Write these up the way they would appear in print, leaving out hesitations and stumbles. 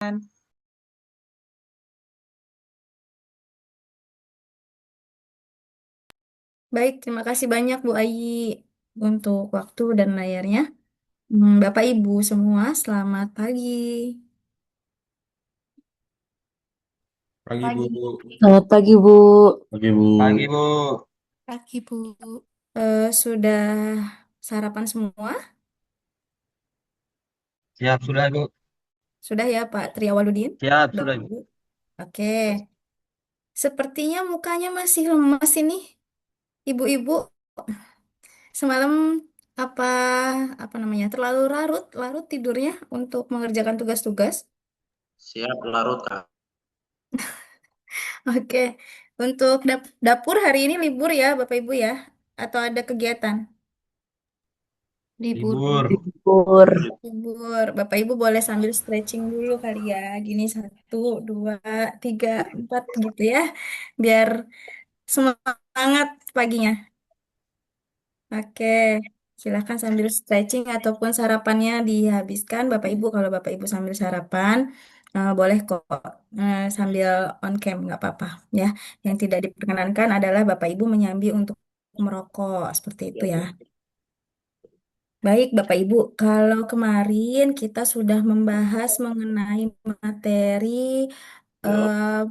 silakan. Baik, terima kasih banyak Bu Ayi untuk waktu dan layarnya. Bapak Ibu semua, selamat pagi. Pagi Bu. Pagi. Selamat pagi, Bu. Pagi Bu. Pagi, Bu. Pagi, Bu. Sudah sarapan semua? Siap, sudah, Bu. Sudah ya Pak Triawaludin? Siap, Sudah sudah, Bu? Bu. Oke, sepertinya mukanya masih lemas ini, Ibu-ibu. Semalam apa apa namanya? Terlalu larut, larut tidurnya untuk mengerjakan tugas-tugas. Siap larut, Kak. Oke, untuk dapur hari ini libur ya Bapak Ibu ya? Atau ada kegiatan? Libur, Bu. Libur. Libur. Libur. Bapak Ibu boleh sambil stretching dulu kali ya. Gini satu, dua, tiga, empat gitu ya. Biar semangat paginya. Oke. Silahkan sambil stretching ataupun sarapannya dihabiskan. Bapak Ibu, kalau Bapak Ibu sambil sarapan, boleh kok sambil on cam, nggak apa-apa ya. Yang tidak diperkenankan adalah Bapak Ibu menyambi untuk merokok. Seperti itu ya. Baik, Bapak Ibu, kalau kemarin kita sudah membahas mengenai materi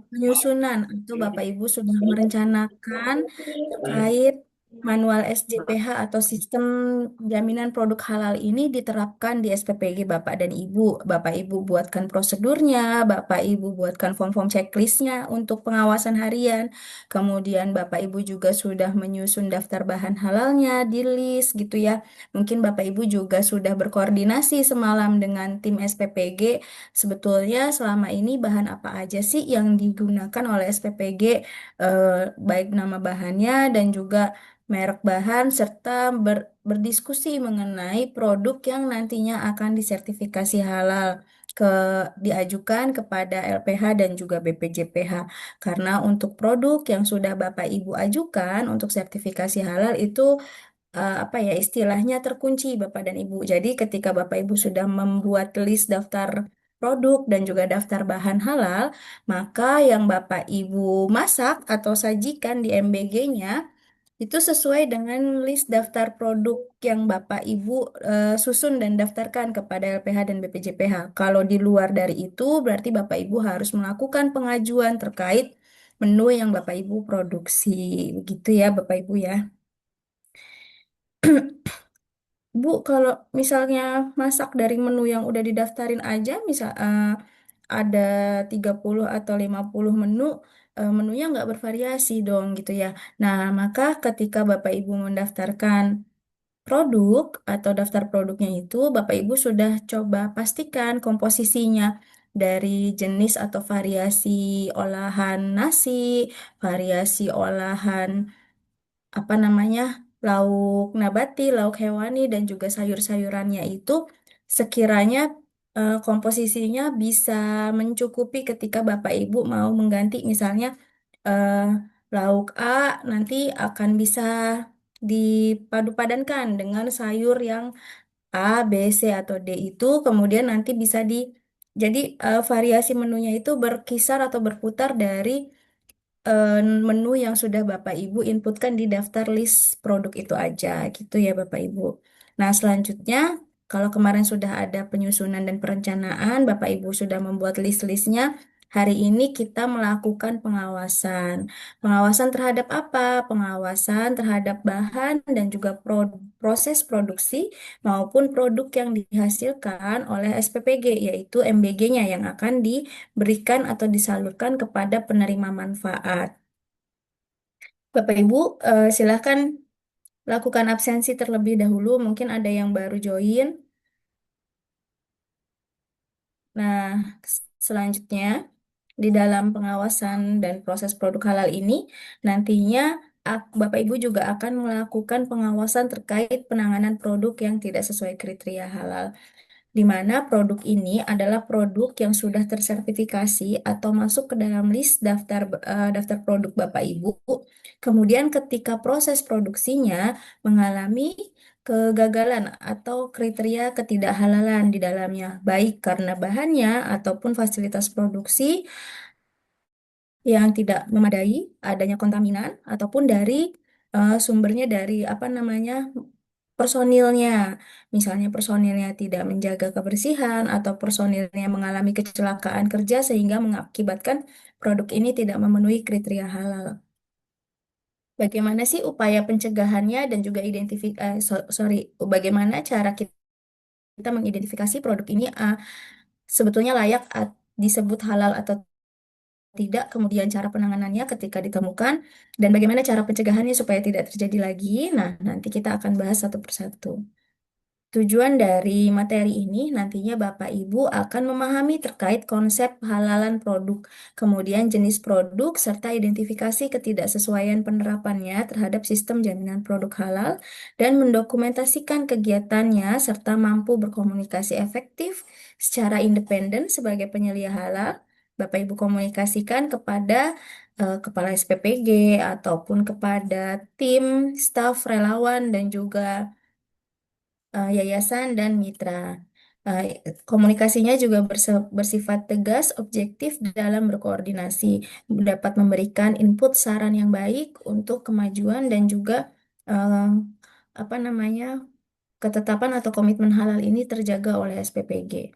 penyusunan atau Bapak Ibu sudah merencanakan terkait manual SJPH atau sistem jaminan produk halal ini diterapkan di SPPG Bapak dan Ibu. Bapak Ibu buatkan prosedurnya, Bapak Ibu buatkan form-form checklistnya untuk pengawasan harian. Kemudian Bapak Ibu juga sudah menyusun daftar bahan halalnya di list gitu ya. Mungkin Bapak Ibu juga sudah berkoordinasi semalam dengan tim SPPG. Sebetulnya selama ini bahan apa aja sih yang digunakan oleh SPPG, baik nama bahannya dan juga merek bahan, serta berdiskusi mengenai produk yang nantinya akan disertifikasi halal ke diajukan kepada LPH dan juga BPJPH. Karena untuk produk yang sudah Bapak Ibu ajukan untuk sertifikasi halal itu apa ya istilahnya terkunci Bapak dan Ibu. Jadi ketika Bapak Ibu sudah membuat list daftar produk dan juga daftar bahan halal, maka yang Bapak Ibu masak atau sajikan di MBG-nya itu sesuai dengan list daftar produk yang Bapak Ibu susun dan daftarkan kepada LPH dan BPJPH. Kalau di luar dari itu, berarti Bapak Ibu harus melakukan pengajuan terkait menu yang Bapak Ibu produksi. Begitu ya Bapak Ibu ya. Bu, kalau misalnya masak dari menu yang udah didaftarin aja, misal ada 30 atau 50 menu, menunya nggak bervariasi dong gitu ya. Nah, maka ketika Bapak Ibu mendaftarkan produk atau daftar produknya itu, Bapak Ibu sudah coba pastikan komposisinya dari jenis atau variasi olahan nasi, variasi olahan apa namanya lauk nabati, lauk hewani dan juga sayur-sayurannya itu sekiranya komposisinya bisa mencukupi ketika Bapak Ibu mau mengganti misalnya eh, lauk A nanti akan bisa dipadu-padankan dengan sayur yang A, B, C atau D itu kemudian nanti bisa jadi variasi menunya itu berkisar atau berputar dari eh, menu yang sudah Bapak Ibu inputkan di daftar list produk itu aja gitu ya Bapak Ibu. Nah, selanjutnya kalau kemarin sudah ada penyusunan dan perencanaan, Bapak Ibu sudah membuat list-listnya. Hari ini kita melakukan pengawasan. Pengawasan terhadap apa? Pengawasan terhadap bahan dan juga proses produksi maupun produk yang dihasilkan oleh SPPG, yaitu MBG-nya yang akan diberikan atau disalurkan kepada penerima manfaat. Bapak Ibu, silakan lakukan absensi terlebih dahulu. Mungkin ada yang baru join. Nah, selanjutnya di dalam pengawasan dan proses produk halal ini, nantinya Bapak Ibu juga akan melakukan pengawasan terkait penanganan produk yang tidak sesuai kriteria halal, di mana produk ini adalah produk yang sudah tersertifikasi atau masuk ke dalam list daftar produk Bapak Ibu. Kemudian ketika proses produksinya mengalami kegagalan atau kriteria ketidakhalalan di dalamnya, baik karena bahannya ataupun fasilitas produksi yang tidak memadai, adanya kontaminan, ataupun dari sumbernya dari apa namanya personilnya. Misalnya personilnya tidak menjaga kebersihan atau personilnya mengalami kecelakaan kerja sehingga mengakibatkan produk ini tidak memenuhi kriteria halal. Bagaimana sih upaya pencegahannya dan juga bagaimana cara kita mengidentifikasi produk ini sebetulnya layak disebut halal atau tidak, kemudian cara penanganannya ketika ditemukan, dan bagaimana cara pencegahannya supaya tidak terjadi lagi. Nah, nanti kita akan bahas satu persatu. Tujuan dari materi ini nantinya Bapak Ibu akan memahami terkait konsep halalan produk, kemudian jenis produk, serta identifikasi ketidaksesuaian penerapannya terhadap sistem jaminan produk halal, dan mendokumentasikan kegiatannya serta mampu berkomunikasi efektif secara independen sebagai penyelia halal. Bapak Ibu komunikasikan kepada Kepala SPPG ataupun kepada tim, staf, relawan, dan juga yayasan dan mitra. Eh, Komunikasinya juga bersifat tegas, objektif dalam berkoordinasi, dapat memberikan input saran yang baik untuk kemajuan dan juga eh, apa namanya ketetapan atau komitmen halal ini terjaga oleh SPPG.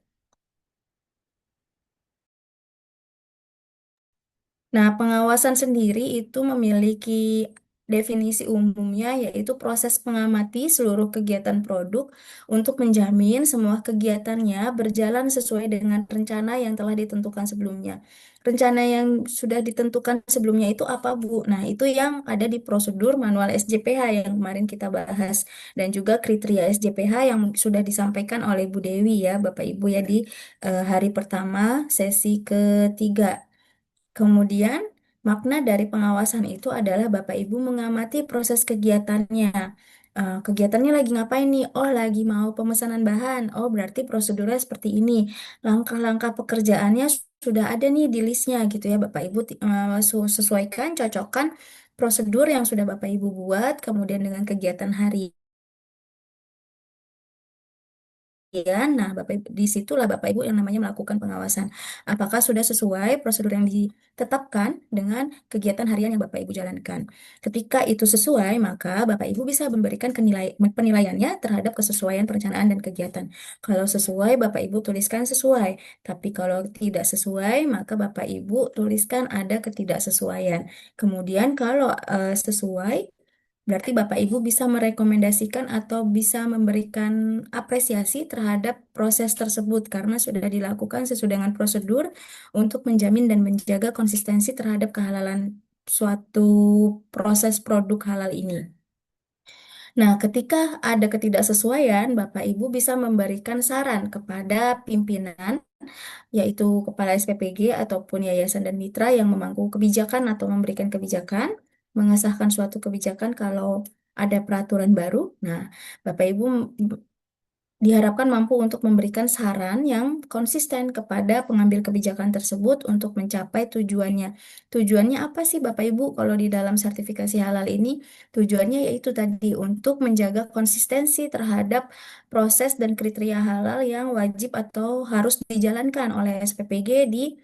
Nah, pengawasan sendiri itu memiliki definisi umumnya, yaitu proses mengamati seluruh kegiatan produk untuk menjamin semua kegiatannya berjalan sesuai dengan rencana yang telah ditentukan sebelumnya. Rencana yang sudah ditentukan sebelumnya itu apa, Bu? Nah, itu yang ada di prosedur manual SJPH yang kemarin kita bahas, dan juga kriteria SJPH yang sudah disampaikan oleh Bu Dewi ya, Bapak Ibu ya, di hari pertama sesi ketiga. Kemudian, makna dari pengawasan itu adalah Bapak Ibu mengamati proses kegiatannya. Kegiatannya lagi ngapain nih? Oh, lagi mau pemesanan bahan. Oh, berarti prosedurnya seperti ini. Langkah-langkah pekerjaannya sudah ada nih di listnya gitu ya, Bapak Ibu. Sesuaikan, cocokkan prosedur yang sudah Bapak Ibu buat, kemudian dengan kegiatan hari. Ya, nah Bapak Ibu, disitulah Bapak Ibu yang namanya melakukan pengawasan. Apakah sudah sesuai prosedur yang ditetapkan dengan kegiatan harian yang Bapak Ibu jalankan. Ketika itu sesuai, maka Bapak Ibu bisa memberikan penilaiannya terhadap kesesuaian perencanaan dan kegiatan. Kalau sesuai, Bapak Ibu tuliskan sesuai. Tapi kalau tidak sesuai, maka Bapak Ibu tuliskan ada ketidaksesuaian. Kemudian kalau sesuai, berarti Bapak Ibu bisa merekomendasikan atau bisa memberikan apresiasi terhadap proses tersebut karena sudah dilakukan sesuai dengan prosedur untuk menjamin dan menjaga konsistensi terhadap kehalalan suatu proses produk halal ini. Nah, ketika ada ketidaksesuaian, Bapak Ibu bisa memberikan saran kepada pimpinan, yaitu Kepala SPPG ataupun yayasan dan mitra yang memangku kebijakan atau memberikan kebijakan, mengesahkan suatu kebijakan kalau ada peraturan baru. Nah, Bapak Ibu diharapkan mampu untuk memberikan saran yang konsisten kepada pengambil kebijakan tersebut untuk mencapai tujuannya. Tujuannya apa sih Bapak Ibu kalau di dalam sertifikasi halal ini? Tujuannya yaitu tadi untuk menjaga konsistensi terhadap proses dan kriteria halal yang wajib atau harus dijalankan oleh SPPG di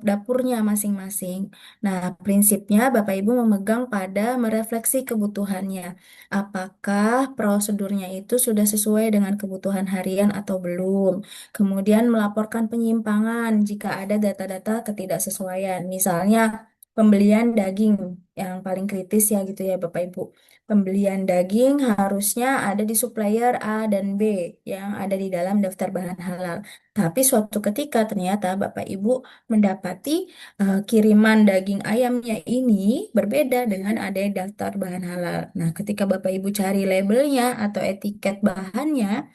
dapurnya masing-masing. Nah, prinsipnya Bapak Ibu memegang pada merefleksi kebutuhannya. Apakah prosedurnya itu sudah sesuai dengan kebutuhan harian atau belum? Kemudian melaporkan penyimpangan jika ada data-data ketidaksesuaian. Misalnya pembelian daging yang paling kritis ya gitu ya Bapak Ibu. Pembelian daging harusnya ada di supplier A dan B yang ada di dalam daftar bahan halal. Tapi suatu ketika ternyata Bapak Ibu mendapati kiriman daging ayamnya ini berbeda dengan ada di daftar bahan halal. Nah, ketika Bapak Ibu cari labelnya atau etiket bahannya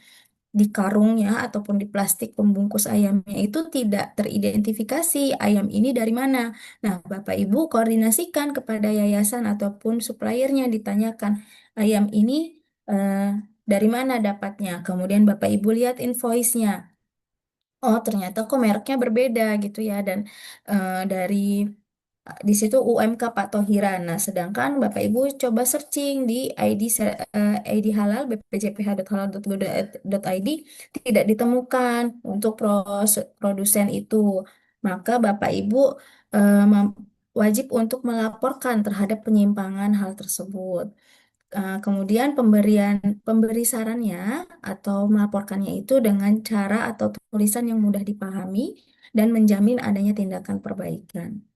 di karungnya ataupun di plastik pembungkus ayamnya itu tidak teridentifikasi ayam ini dari mana. Nah, Bapak Ibu koordinasikan kepada yayasan ataupun suppliernya ditanyakan ayam ini eh, dari mana dapatnya. Kemudian Bapak Ibu lihat invoice-nya. Oh, ternyata kok mereknya berbeda gitu ya. Dan dari Di situ UMK Pak Tohira. Nah, sedangkan Bapak Ibu coba searching di ID halal bpjph.halal.go.id tidak ditemukan untuk produsen itu. Maka Bapak Ibu wajib untuk melaporkan terhadap penyimpangan hal tersebut. Kemudian pemberi sarannya atau melaporkannya itu dengan cara atau tulisan yang mudah dipahami dan menjamin adanya tindakan perbaikan.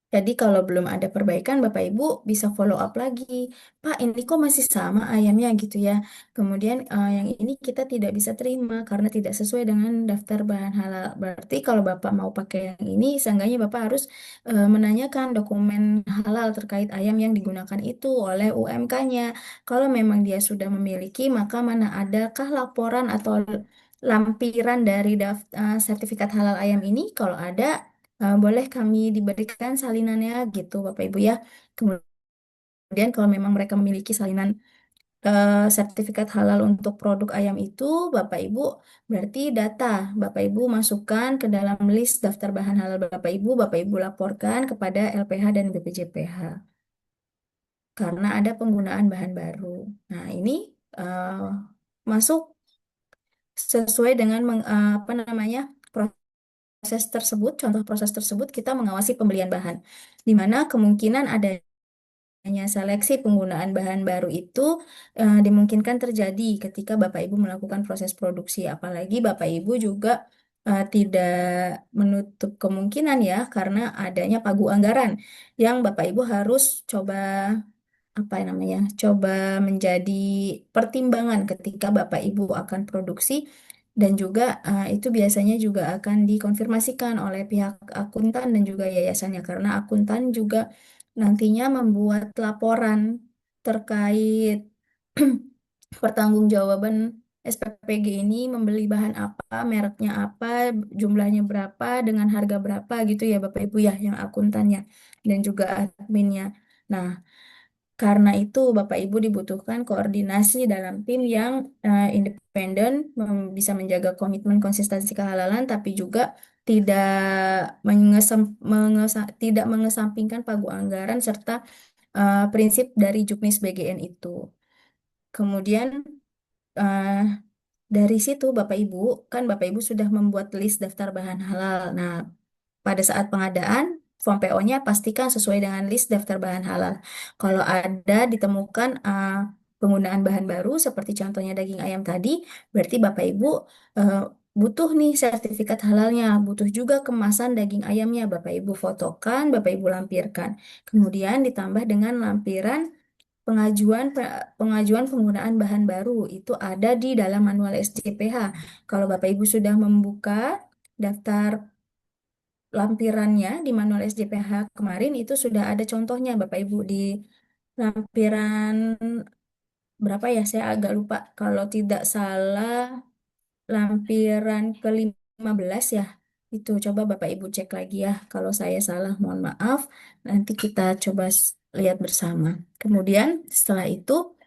Jadi kalau belum ada perbaikan, Bapak Ibu bisa follow up lagi. Pak, ini kok masih sama ayamnya gitu ya. Kemudian yang ini kita tidak bisa terima karena tidak sesuai dengan daftar bahan halal. Berarti kalau Bapak mau pakai yang ini, seenggaknya Bapak harus menanyakan dokumen halal terkait ayam yang digunakan itu oleh UMK-nya. Kalau memang dia sudah memiliki, maka mana adakah laporan atau lampiran dari sertifikat halal ayam ini? Kalau ada, boleh kami diberikan salinannya gitu, Bapak Ibu ya. Kemudian kalau memang mereka memiliki salinan sertifikat halal untuk produk ayam itu, Bapak Ibu berarti data Bapak Ibu masukkan ke dalam list daftar bahan halal Bapak Ibu laporkan kepada LPH dan BPJPH karena ada penggunaan bahan baru. Nah, ini eh, masuk sesuai dengan apa namanya proses tersebut, contoh proses tersebut kita mengawasi pembelian bahan, di mana kemungkinan adanya seleksi penggunaan bahan baru itu dimungkinkan terjadi ketika Bapak Ibu melakukan proses produksi. Apalagi Bapak Ibu juga tidak menutup kemungkinan ya, karena adanya pagu anggaran yang Bapak Ibu harus coba apa namanya, coba menjadi pertimbangan ketika Bapak Ibu akan produksi dan juga itu biasanya juga akan dikonfirmasikan oleh pihak akuntan dan juga yayasannya karena akuntan juga nantinya membuat laporan terkait pertanggungjawaban SPPG ini membeli bahan apa, mereknya apa, jumlahnya berapa, dengan harga berapa gitu ya Bapak Ibu ya yang akuntannya dan juga adminnya. Nah, karena itu, Bapak Ibu dibutuhkan koordinasi dalam tim yang independen, bisa menjaga komitmen konsistensi kehalalan, tapi juga tidak tidak mengesampingkan pagu anggaran serta prinsip dari Juknis BGN itu. Kemudian eh, dari situ Bapak Ibu, kan Bapak Ibu sudah membuat list daftar bahan halal. Nah, pada saat pengadaan, form PO-nya pastikan sesuai dengan list daftar bahan halal. Kalau ada ditemukan penggunaan bahan baru seperti contohnya daging ayam tadi, berarti Bapak Ibu eh, butuh nih sertifikat halalnya, butuh juga kemasan daging ayamnya. Bapak Ibu fotokan, Bapak Ibu lampirkan. Kemudian ditambah dengan lampiran pengajuan penggunaan bahan baru itu ada di dalam manual SJPH. Kalau Bapak Ibu sudah membuka daftar lampirannya di manual SJPH kemarin itu sudah ada contohnya Bapak Ibu di lampiran berapa ya, saya agak lupa, kalau tidak salah lampiran ke-15 ya, itu coba Bapak Ibu cek lagi ya, kalau saya salah mohon maaf, nanti kita coba lihat bersama. Kemudian setelah itu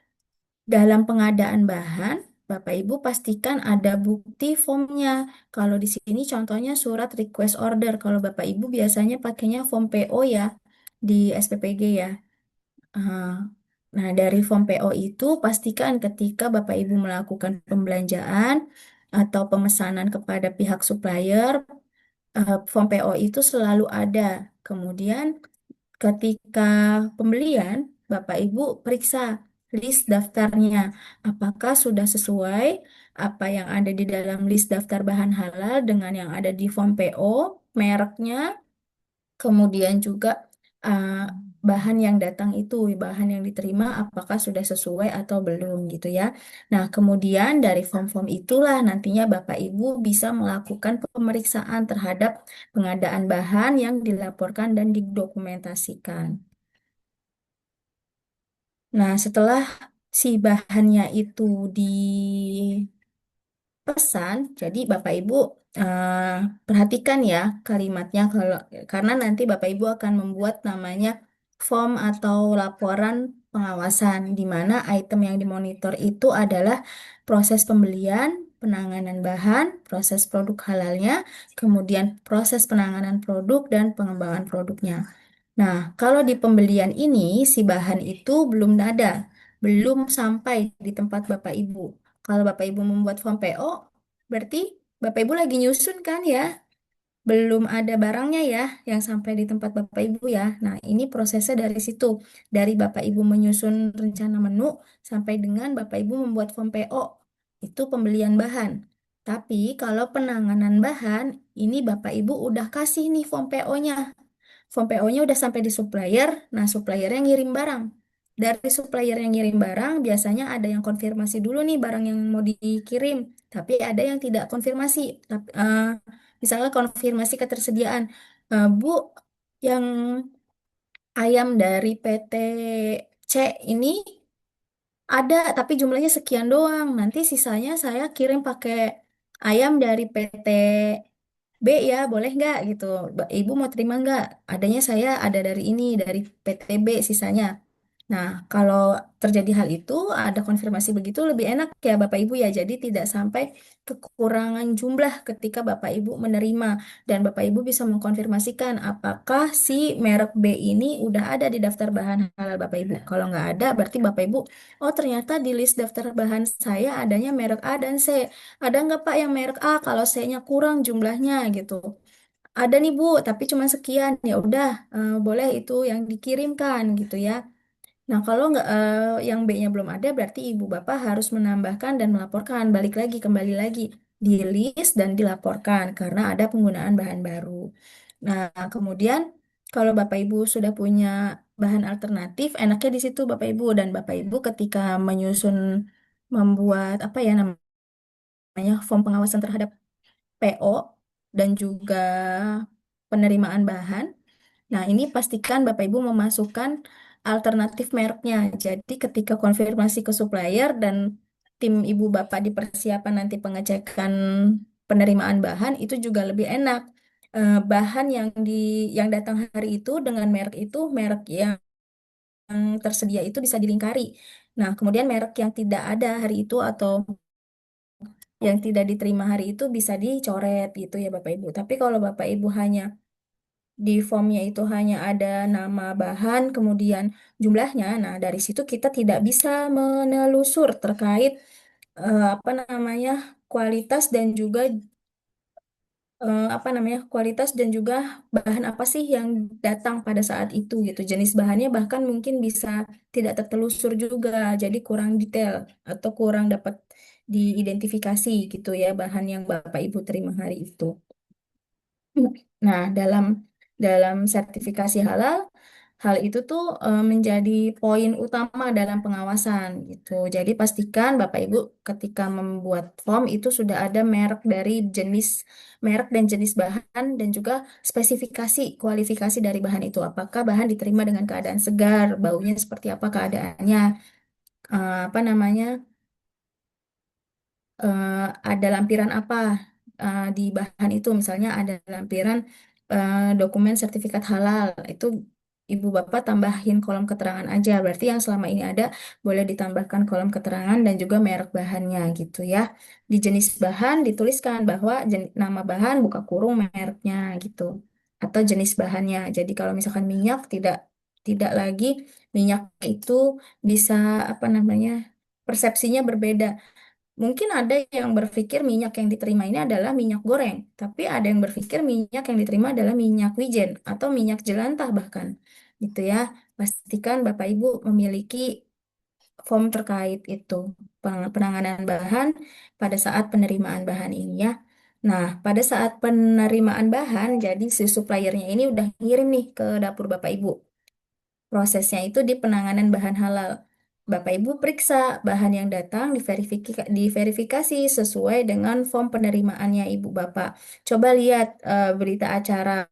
dalam pengadaan bahan, Bapak Ibu pastikan ada bukti formnya. Kalau di sini contohnya surat request order. Kalau Bapak Ibu biasanya pakainya form PO ya di SPPG ya. Ah, Nah, dari form PO itu pastikan ketika Bapak Ibu melakukan pembelanjaan atau pemesanan kepada pihak supplier, form PO itu selalu ada. Kemudian ketika pembelian, Bapak Ibu periksa list daftarnya. Apakah sudah sesuai apa yang ada di dalam list daftar bahan halal dengan yang ada di form PO, mereknya, kemudian juga uh, bahan yang datang itu, bahan yang diterima, apakah sudah sesuai atau belum gitu ya. Nah, kemudian dari form-form itulah nantinya Bapak Ibu bisa melakukan pemeriksaan terhadap pengadaan bahan yang dilaporkan dan didokumentasikan. Nah, setelah si bahannya itu dipesan, jadi Bapak Ibu eh, perhatikan ya kalimatnya kalau karena nanti Bapak Ibu akan membuat namanya form atau laporan pengawasan di mana item yang dimonitor itu adalah proses pembelian, penanganan bahan, proses produk halalnya, kemudian proses penanganan produk dan pengembangan produknya. Nah, kalau di pembelian ini si bahan itu belum ada, belum sampai di tempat Bapak Ibu. Kalau Bapak Ibu membuat form PO, berarti Bapak Ibu lagi nyusun kan ya? Belum ada barangnya ya yang sampai di tempat Bapak Ibu ya. Nah, ini prosesnya dari situ. Dari Bapak Ibu menyusun rencana menu sampai dengan Bapak Ibu membuat form PO. Itu pembelian bahan. Tapi kalau penanganan bahan, ini Bapak Ibu udah kasih nih form PO-nya. Form PO-nya udah sampai di supplier. Nah, supplier yang ngirim barang. Dari supplier yang ngirim barang, biasanya ada yang konfirmasi dulu nih barang yang mau dikirim. Tapi ada yang tidak konfirmasi. Tapi, misalnya konfirmasi ketersediaan. Bu, yang ayam dari PT C ini ada, tapi jumlahnya sekian doang. Nanti sisanya saya kirim pakai ayam dari PT B ya, boleh nggak gitu? Ibu mau terima nggak? Adanya saya ada dari ini, dari PT B sisanya. Nah, kalau terjadi hal itu, ada konfirmasi begitu lebih enak ya Bapak Ibu ya. Jadi tidak sampai kekurangan jumlah ketika Bapak Ibu menerima. Dan Bapak Ibu bisa mengkonfirmasikan apakah si merek B ini udah ada di daftar bahan halal Bapak Ibu. Kalau nggak ada, berarti Bapak Ibu, oh ternyata di list daftar bahan saya adanya merek A dan C. Ada nggak Pak yang merek A kalau C-nya kurang jumlahnya gitu? Ada nih Bu, tapi cuma sekian. Ya udah, boleh itu yang dikirimkan gitu ya. Nah, kalau nggak yang B-nya belum ada, berarti ibu bapak harus menambahkan dan melaporkan. Balik lagi, kembali lagi di list dan dilaporkan karena ada penggunaan bahan baru. Nah, kemudian kalau bapak ibu sudah punya bahan alternatif, enaknya di situ bapak ibu dan bapak ibu ketika menyusun membuat apa ya namanya form pengawasan terhadap PO dan juga penerimaan bahan. Nah, ini pastikan Bapak Ibu memasukkan alternatif mereknya. Jadi ketika konfirmasi ke supplier dan tim Ibu Bapak di persiapan nanti pengecekan penerimaan bahan itu juga lebih enak. Bahan yang datang hari itu dengan merek itu merek yang tersedia itu bisa dilingkari. Nah, kemudian merek yang tidak ada hari itu atau yang tidak diterima hari itu bisa dicoret gitu ya Bapak Ibu. Tapi kalau Bapak Ibu hanya di formnya itu hanya ada nama bahan, kemudian jumlahnya. Nah, dari situ kita tidak bisa menelusur terkait apa namanya kualitas dan juga apa namanya kualitas dan juga bahan apa sih yang datang pada saat itu gitu. Jenis bahannya bahkan mungkin bisa tidak tertelusur juga, jadi kurang detail atau kurang dapat diidentifikasi gitu ya bahan yang Bapak Ibu terima hari itu. Nah, dalam dalam sertifikasi halal, hal itu tuh menjadi poin utama dalam pengawasan gitu. Jadi pastikan Bapak Ibu ketika membuat form itu sudah ada merek dari jenis merek dan jenis bahan dan juga spesifikasi kualifikasi dari bahan itu. Apakah bahan diterima dengan keadaan segar, baunya seperti apa keadaannya, apa namanya? eh, ada lampiran apa di bahan itu. Misalnya ada lampiran dokumen sertifikat halal. Itu Ibu Bapak tambahin kolom keterangan aja. Berarti yang selama ini ada boleh ditambahkan kolom keterangan dan juga merek bahannya gitu ya. Di jenis bahan dituliskan bahwa nama bahan buka kurung mereknya gitu. Atau jenis bahannya. Jadi kalau misalkan minyak tidak tidak lagi minyak itu bisa apa namanya persepsinya berbeda. Mungkin ada yang berpikir minyak yang diterima ini adalah minyak goreng, tapi ada yang berpikir minyak yang diterima adalah minyak wijen atau minyak jelantah bahkan. Gitu ya. Pastikan Bapak Ibu memiliki form terkait itu, penanganan bahan pada saat penerimaan bahan ini ya. Nah, pada saat penerimaan bahan, jadi si suppliernya ini udah ngirim nih ke dapur Bapak Ibu. Prosesnya itu di penanganan bahan halal. Bapak Ibu periksa bahan yang datang diverifikasi sesuai dengan form penerimaannya Ibu Bapak. Coba lihat berita acara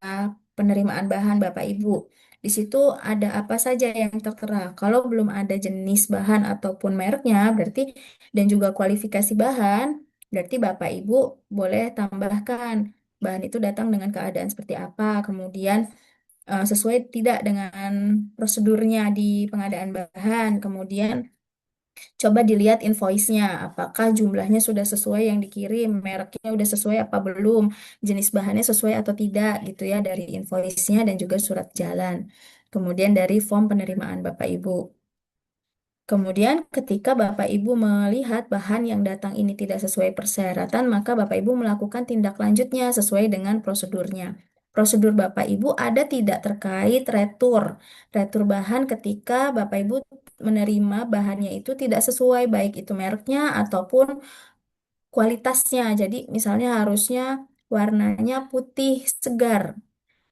penerimaan bahan Bapak Ibu. Di situ ada apa saja yang tertera. Kalau belum ada jenis bahan ataupun mereknya, berarti dan juga kualifikasi bahan, berarti Bapak Ibu boleh tambahkan bahan itu datang dengan keadaan seperti apa. Kemudian sesuai tidak dengan prosedurnya di pengadaan bahan. Kemudian Coba dilihat invoice-nya, apakah jumlahnya sudah sesuai yang dikirim, mereknya udah sesuai apa belum, jenis bahannya sesuai atau tidak gitu ya dari invoice-nya dan juga surat jalan. Kemudian dari form penerimaan Bapak Ibu. Kemudian ketika Bapak Ibu melihat bahan yang datang ini tidak sesuai persyaratan, maka Bapak Ibu melakukan tindak lanjutnya sesuai dengan prosedurnya. Prosedur Bapak Ibu ada tidak terkait retur. Retur bahan ketika Bapak Ibu menerima bahannya itu tidak sesuai, baik itu mereknya ataupun kualitasnya. Jadi misalnya harusnya warnanya putih segar,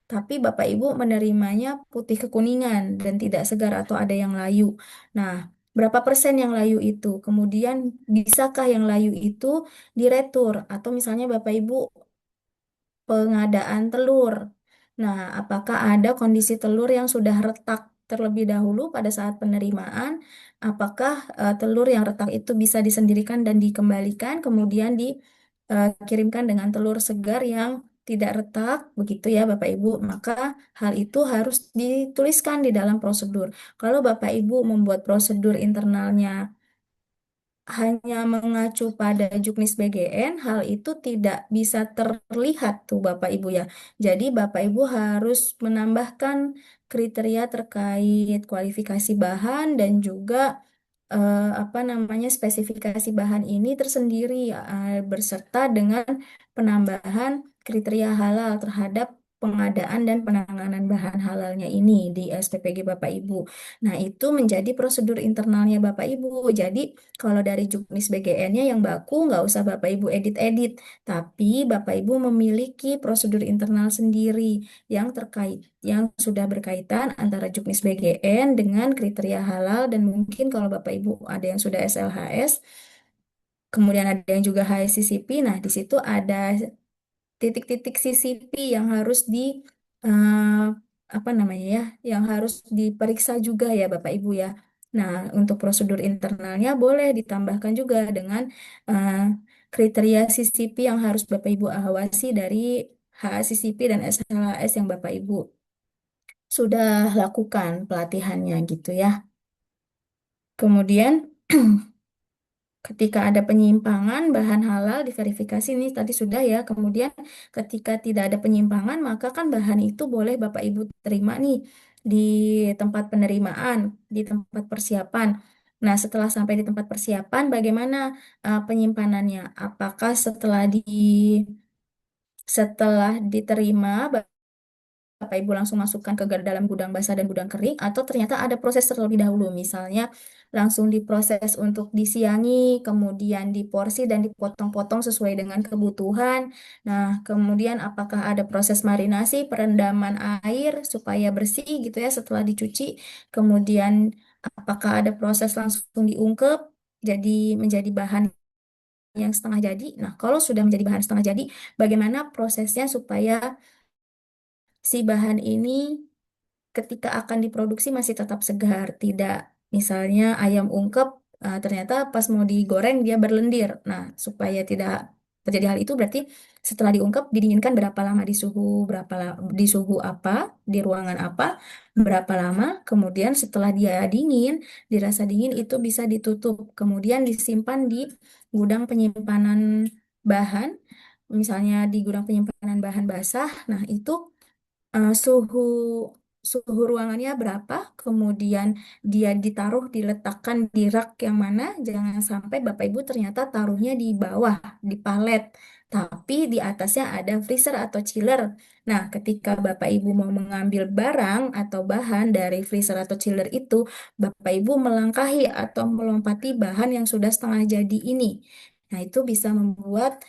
tapi Bapak Ibu menerimanya putih kekuningan dan tidak segar atau ada yang layu. Nah, berapa persen yang layu itu? Kemudian bisakah yang layu itu diretur? Atau misalnya Bapak Ibu pengadaan telur. Nah, apakah ada kondisi telur yang sudah retak terlebih dahulu pada saat penerimaan? Apakah telur yang retak itu bisa disendirikan dan dikembalikan, kemudian dikirimkan dengan telur segar yang tidak retak, begitu ya Bapak Ibu. Maka hal itu harus dituliskan di dalam prosedur. Kalau Bapak Ibu membuat prosedur internalnya hanya mengacu pada juknis BGN, hal itu tidak bisa terlihat tuh Bapak Ibu ya. Jadi Bapak Ibu harus menambahkan kriteria terkait kualifikasi bahan dan juga apa namanya spesifikasi bahan ini tersendiri berserta dengan penambahan kriteria halal terhadap pengadaan dan penanganan bahan halalnya ini di SPPG Bapak Ibu. Nah, itu menjadi prosedur internalnya Bapak Ibu. Jadi, kalau dari juknis BGN-nya yang baku, nggak usah Bapak Ibu edit-edit. Tapi, Bapak Ibu memiliki prosedur internal sendiri yang terkait, yang sudah berkaitan antara juknis BGN dengan kriteria halal dan mungkin kalau Bapak Ibu ada yang sudah SLHS, kemudian ada yang juga HACCP. Nah, di situ ada titik-titik CCP yang harus eh, apa namanya ya, yang harus diperiksa juga ya Bapak Ibu ya. Nah, untuk prosedur internalnya boleh ditambahkan juga dengan eh, kriteria CCP yang harus Bapak Ibu awasi dari HACCP dan SLHS yang Bapak Ibu sudah lakukan pelatihannya gitu ya. Kemudian ketika ada penyimpangan bahan halal diverifikasi ini tadi sudah ya. Kemudian ketika tidak ada penyimpangan maka kan bahan itu boleh Bapak Ibu terima nih di tempat penerimaan, di tempat persiapan. Nah, setelah sampai di tempat persiapan bagaimana penyimpanannya? Apakah setelah diterima Bapak Ibu langsung masukkan ke dalam gudang basah dan gudang kering atau ternyata ada proses terlebih dahulu misalnya langsung diproses untuk disiangi kemudian diporsi dan dipotong-potong sesuai dengan kebutuhan. Nah, kemudian apakah ada proses marinasi, perendaman air supaya bersih gitu ya setelah dicuci. Kemudian apakah ada proses langsung diungkep jadi menjadi bahan yang setengah jadi. Nah, kalau sudah menjadi bahan setengah jadi, bagaimana prosesnya supaya si bahan ini ketika akan diproduksi masih tetap segar, tidak misalnya ayam ungkep ternyata pas mau digoreng dia berlendir. Nah, supaya tidak terjadi hal itu berarti setelah diungkep didinginkan berapa lama di suhu di suhu apa, di ruangan apa, berapa lama, kemudian setelah dia dingin, dirasa dingin itu bisa ditutup, kemudian disimpan di gudang penyimpanan bahan, misalnya di gudang penyimpanan bahan basah. Nah, itu suhu suhu ruangannya berapa, kemudian dia diletakkan di rak yang mana, jangan sampai Bapak Ibu ternyata taruhnya di bawah, di palet, tapi di atasnya ada freezer atau chiller. Nah, ketika Bapak Ibu mau mengambil barang atau bahan dari freezer atau chiller itu, Bapak Ibu melangkahi atau melompati bahan yang sudah setengah jadi ini. Nah, itu bisa membuat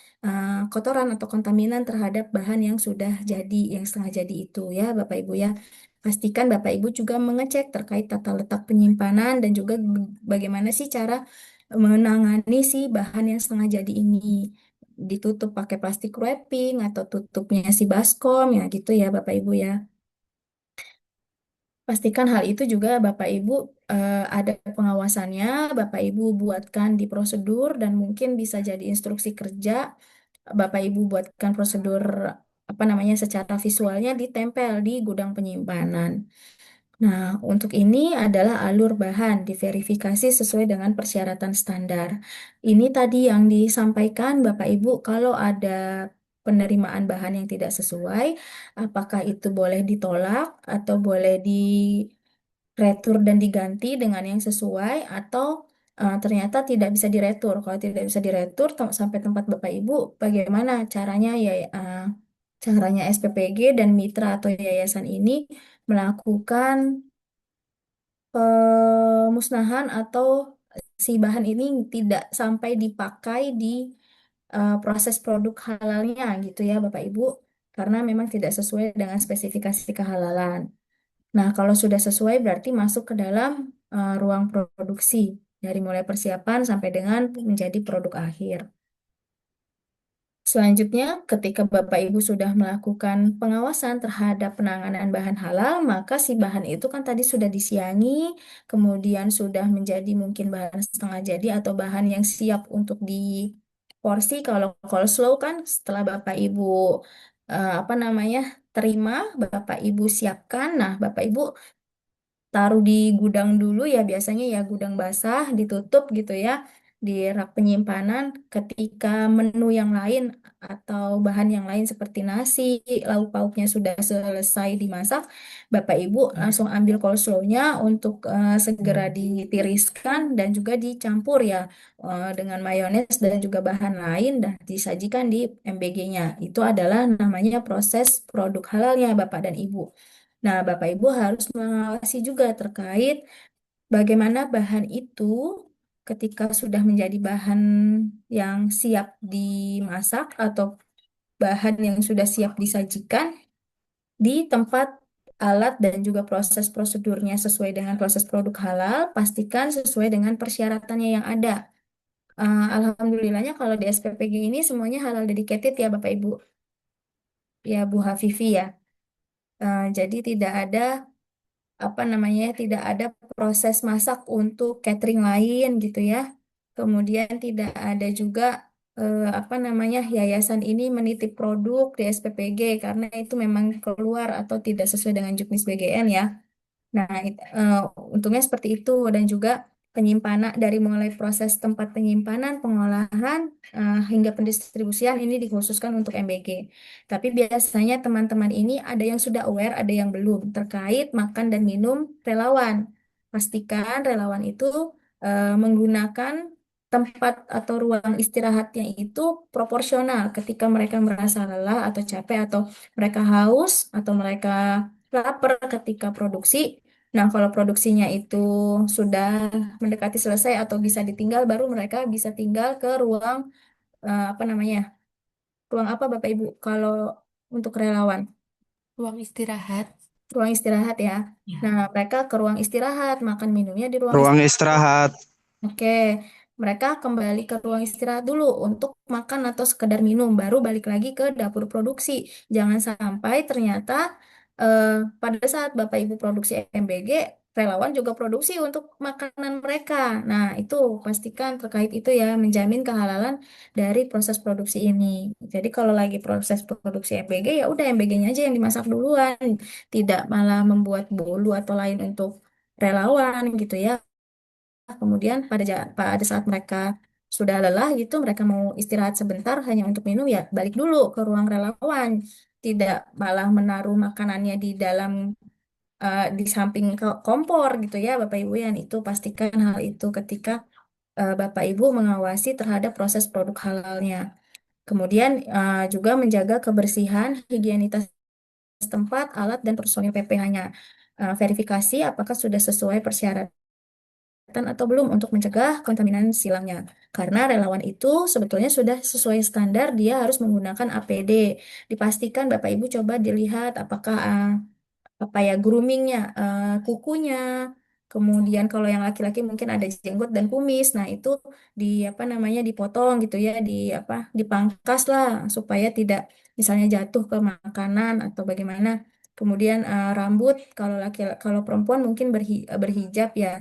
kotoran atau kontaminan terhadap bahan yang sudah jadi, yang setengah jadi itu ya Bapak Ibu ya. Pastikan Bapak Ibu juga mengecek terkait tata letak penyimpanan dan juga bagaimana sih cara menangani si bahan yang setengah jadi ini. Ditutup pakai plastik wrapping atau tutupnya si baskom ya gitu ya Bapak Ibu ya. Pastikan hal itu juga Bapak Ibu ada pengawasannya, Bapak Ibu buatkan di prosedur dan mungkin bisa jadi instruksi kerja. Bapak Ibu buatkan prosedur apa namanya secara visualnya ditempel di gudang penyimpanan. Nah, untuk ini adalah alur bahan diverifikasi sesuai dengan persyaratan standar. Ini tadi yang disampaikan Bapak Ibu, kalau ada penerimaan bahan yang tidak sesuai, apakah itu boleh ditolak atau boleh diretur dan diganti dengan yang sesuai atau ternyata tidak bisa diretur. Kalau tidak bisa diretur sampai tempat Bapak Ibu, bagaimana caranya ya caranya SPPG dan mitra atau yayasan ini melakukan pemusnahan atau si bahan ini tidak sampai dipakai di proses produk halalnya gitu ya Bapak Ibu, karena memang tidak sesuai dengan spesifikasi kehalalan. Nah, kalau sudah sesuai berarti masuk ke dalam ruang produksi dari mulai persiapan sampai dengan menjadi produk akhir. Selanjutnya, ketika Bapak Ibu sudah melakukan pengawasan terhadap penanganan bahan halal, maka si bahan itu kan tadi sudah disiangi, kemudian sudah menjadi mungkin bahan setengah jadi atau bahan yang siap untuk diporsi. Kalau coleslaw kan setelah Bapak Ibu apa namanya terima, Bapak Ibu siapkan. Nah, Bapak Ibu taruh di gudang dulu ya biasanya ya gudang basah ditutup gitu ya di rak penyimpanan ketika menu yang lain atau bahan yang lain seperti nasi, lauk pauknya sudah selesai dimasak, Bapak Ibu langsung ambil coleslawnya untuk segera ditiriskan dan juga dicampur ya dengan mayones dan juga bahan lain dan disajikan di MBG-nya. Itu adalah namanya proses produk halalnya Bapak dan Ibu. Nah, Bapak Ibu harus mengawasi juga terkait bagaimana bahan itu ketika sudah menjadi bahan yang siap dimasak atau bahan yang sudah siap disajikan di tempat alat dan juga proses prosedurnya sesuai dengan proses produk halal, pastikan sesuai dengan persyaratannya yang ada. Alhamdulillahnya kalau di SPPG ini semuanya halal dedicated ya Bapak Ibu, ya Bu Hafifi ya. Jadi tidak ada apa namanya tidak ada proses masak untuk catering lain gitu ya. Kemudian tidak ada juga apa namanya yayasan ini menitip produk di SPPG karena itu memang keluar atau tidak sesuai dengan Juknis BGN ya. Nah, untungnya seperti itu dan juga penyimpanan dari mulai proses tempat penyimpanan, pengolahan hingga pendistribusian ini dikhususkan untuk MBG. Tapi biasanya teman-teman ini ada yang sudah aware, ada yang belum terkait makan dan minum relawan. Pastikan relawan itu menggunakan tempat atau ruang istirahatnya itu proporsional ketika mereka merasa lelah atau capek atau mereka haus atau mereka lapar ketika produksi. Nah, kalau produksinya itu sudah mendekati selesai atau bisa ditinggal, baru mereka bisa tinggal ke ruang apa namanya? Ruang apa Bapak Ibu? Kalau untuk relawan, Ruang istirahat. ruang istirahat ya. Ya. Nah, mereka ke ruang istirahat, makan minumnya di ruang Ruang istirahat. istirahat. Oke, mereka kembali ke ruang istirahat dulu untuk makan atau sekedar minum, baru balik lagi ke dapur produksi. Jangan sampai ternyata eh, pada saat Bapak Ibu produksi MBG, relawan juga produksi untuk makanan mereka. Nah, itu pastikan terkait itu ya, menjamin kehalalan dari proses produksi ini. Jadi kalau lagi proses produksi MBG, ya udah MBG-nya aja yang dimasak duluan, tidak malah membuat bolu atau lain untuk relawan gitu ya. Kemudian pada saat mereka sudah lelah gitu, mereka mau istirahat sebentar hanya untuk minum ya balik dulu ke ruang relawan. Tidak malah menaruh makanannya di dalam di samping ke kompor gitu ya Bapak Ibu yang itu pastikan hal itu ketika Bapak Ibu mengawasi terhadap proses produk halalnya. Kemudian juga menjaga kebersihan, higienitas tempat, alat dan personil PPH-nya. Verifikasi apakah sudah sesuai persyaratan atau belum untuk mencegah kontaminasi silangnya. Karena relawan itu sebetulnya sudah sesuai standar, dia harus menggunakan APD. Dipastikan Bapak Ibu coba dilihat apakah apa ya groomingnya, kukunya, kemudian kalau yang laki-laki mungkin ada jenggot dan kumis, nah itu di apa namanya dipotong gitu ya, di apa dipangkas lah supaya tidak misalnya jatuh ke makanan atau bagaimana. Kemudian rambut kalau perempuan mungkin berhijab ya.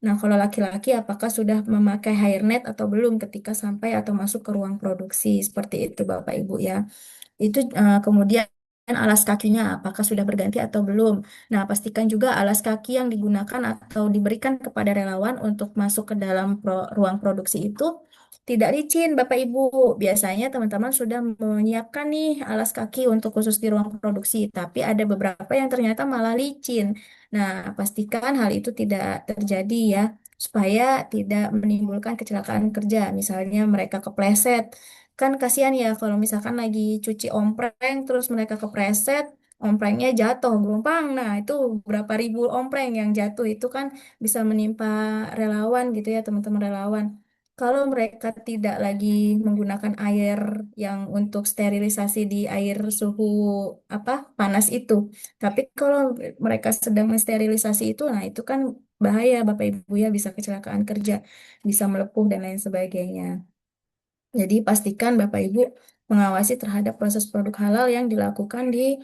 Nah kalau laki-laki apakah sudah memakai hairnet atau belum ketika sampai atau masuk ke ruang produksi seperti itu Bapak Ibu ya. Itu kemudian alas kakinya apakah sudah berganti atau belum. Nah, pastikan juga alas kaki yang digunakan atau diberikan kepada relawan untuk masuk ke dalam ruang produksi itu tidak licin, Bapak Ibu. Biasanya teman-teman sudah menyiapkan nih alas kaki untuk khusus di ruang produksi, tapi ada beberapa yang ternyata malah licin. Nah, pastikan hal itu tidak terjadi ya, supaya tidak menimbulkan kecelakaan kerja. Misalnya mereka kepleset, kan kasihan ya kalau misalkan lagi cuci ompreng terus mereka kepleset, omprengnya jatuh gelombang. Nah, itu berapa ribu ompreng yang jatuh itu kan bisa menimpa relawan gitu ya, teman-teman relawan. Kalau mereka tidak lagi menggunakan air yang untuk sterilisasi di air suhu apa panas itu, tapi kalau mereka sedang mensterilisasi itu, nah itu kan bahaya Bapak Ibu ya, bisa kecelakaan kerja, bisa melepuh dan lain sebagainya. Jadi pastikan Bapak Ibu mengawasi terhadap proses produk halal yang dilakukan di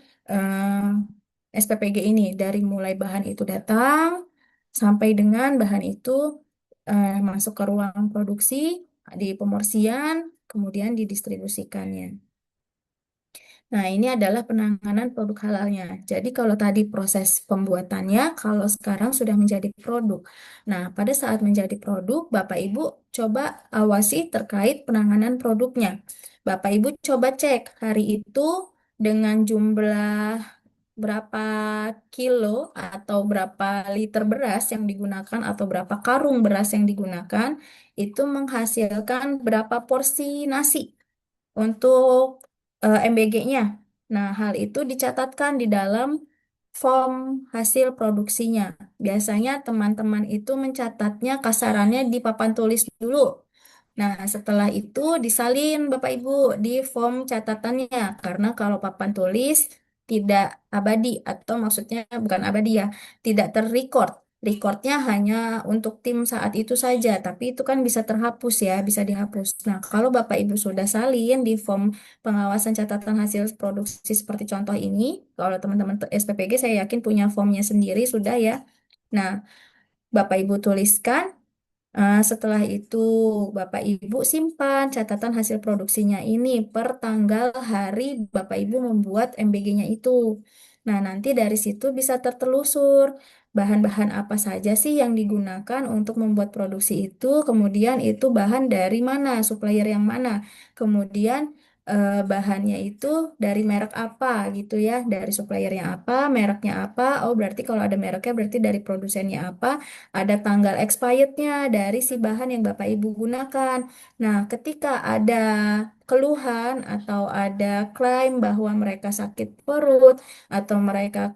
SPPG ini, dari mulai bahan itu datang sampai dengan bahan itu masuk ke ruang produksi, di pemorsian, kemudian didistribusikannya. Nah, ini adalah penanganan produk halalnya. Jadi kalau tadi proses pembuatannya, kalau sekarang sudah menjadi produk. Nah, pada saat menjadi produk, Bapak Ibu coba awasi terkait penanganan produknya. Bapak Ibu coba cek hari itu dengan jumlah berapa kilo atau berapa liter beras yang digunakan atau berapa karung beras yang digunakan, itu menghasilkan berapa porsi nasi untuk MBG-nya. Nah, hal itu dicatatkan di dalam form hasil produksinya. Biasanya teman-teman itu mencatatnya kasarannya di papan tulis dulu. Nah, setelah itu disalin Bapak Ibu di form catatannya. Karena kalau papan tulis tidak abadi, atau maksudnya bukan abadi ya, tidak terrecord. Recordnya hanya untuk tim saat itu saja, tapi itu kan bisa terhapus ya, bisa dihapus. Nah, kalau Bapak Ibu sudah salin di form pengawasan catatan hasil produksi seperti contoh ini, kalau teman-teman SPPG saya yakin punya formnya sendiri sudah ya. Nah, Bapak Ibu tuliskan. Setelah itu, Bapak Ibu simpan catatan hasil produksinya ini per tanggal hari Bapak Ibu membuat MBG-nya itu. Nah, nanti dari situ bisa tertelusur bahan-bahan apa saja sih yang digunakan untuk membuat produksi itu, kemudian itu bahan dari mana, supplier yang mana, kemudian bahannya itu dari merek apa gitu ya, dari supplier yang apa, mereknya apa. Oh, berarti kalau ada mereknya berarti dari produsennya apa, ada tanggal expirednya dari si bahan yang Bapak Ibu gunakan. Nah, ketika ada keluhan atau ada klaim bahwa mereka sakit perut atau mereka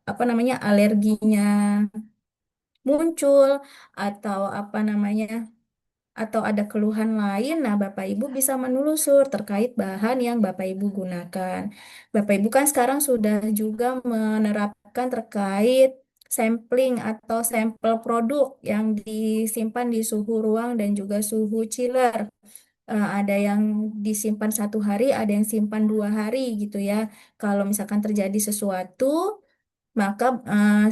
apa namanya alerginya muncul atau apa namanya atau ada keluhan lain, nah Bapak Ibu bisa menelusur terkait bahan yang Bapak Ibu gunakan. Bapak Ibu kan sekarang sudah juga menerapkan terkait sampling atau sampel produk yang disimpan di suhu ruang dan juga suhu chiller. Ada yang disimpan 1 hari, ada yang simpan 2 hari gitu ya. Kalau misalkan terjadi sesuatu, maka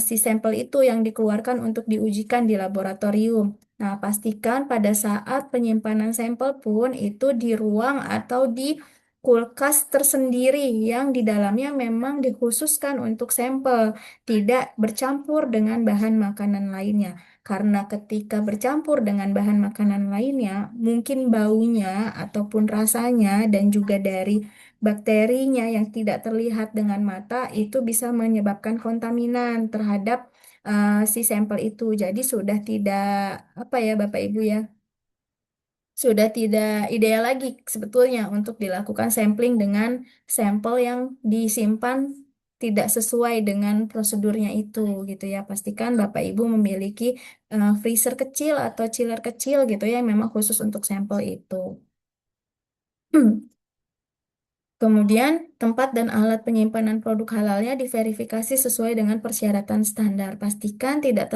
si sampel itu yang dikeluarkan untuk diujikan di laboratorium. Nah, pastikan pada saat penyimpanan sampel pun itu di ruang atau di kulkas tersendiri yang di dalamnya memang dikhususkan untuk sampel, tidak bercampur dengan bahan makanan lainnya. Karena ketika bercampur dengan bahan makanan lainnya, mungkin baunya ataupun rasanya dan juga dari bakterinya yang tidak terlihat dengan mata itu bisa menyebabkan kontaminan terhadap si sampel itu. Jadi sudah tidak apa ya Bapak Ibu ya, sudah tidak ideal lagi sebetulnya untuk dilakukan sampling dengan sampel yang disimpan tidak sesuai dengan prosedurnya itu gitu ya. Pastikan Bapak Ibu memiliki freezer kecil atau chiller kecil gitu ya yang memang khusus untuk sampel itu. Kemudian, tempat dan alat penyimpanan produk halalnya diverifikasi sesuai dengan persyaratan standar. Pastikan tidak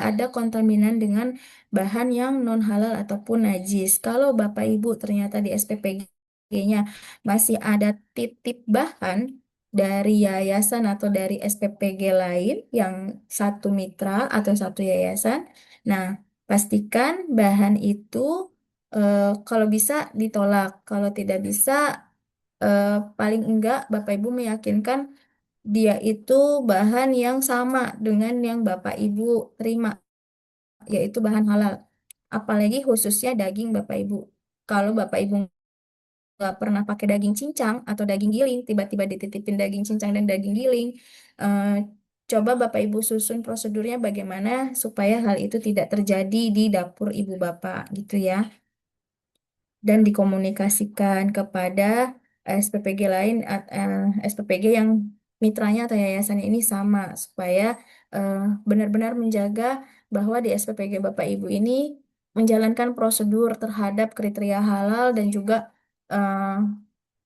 ada kontaminan dengan bahan yang non halal ataupun najis. Kalau Bapak Ibu ternyata di SPPG-nya masih ada titip bahan dari yayasan atau dari SPPG lain yang satu mitra atau satu yayasan, nah pastikan bahan itu kalau bisa ditolak. Kalau tidak bisa, paling enggak Bapak Ibu meyakinkan dia itu bahan yang sama dengan yang Bapak Ibu terima, yaitu bahan halal. Apalagi khususnya daging Bapak Ibu. Kalau Bapak Ibu nggak pernah pakai daging cincang atau daging giling, tiba-tiba dititipin daging cincang dan daging giling, eh, coba Bapak Ibu susun prosedurnya bagaimana supaya hal itu tidak terjadi di dapur Ibu Bapak gitu ya. Dan dikomunikasikan kepada SPPG lain, SPPG yang mitranya atau yayasan ini sama supaya eh, benar-benar menjaga bahwa di SPPG Bapak Ibu ini menjalankan prosedur terhadap kriteria halal dan juga eh,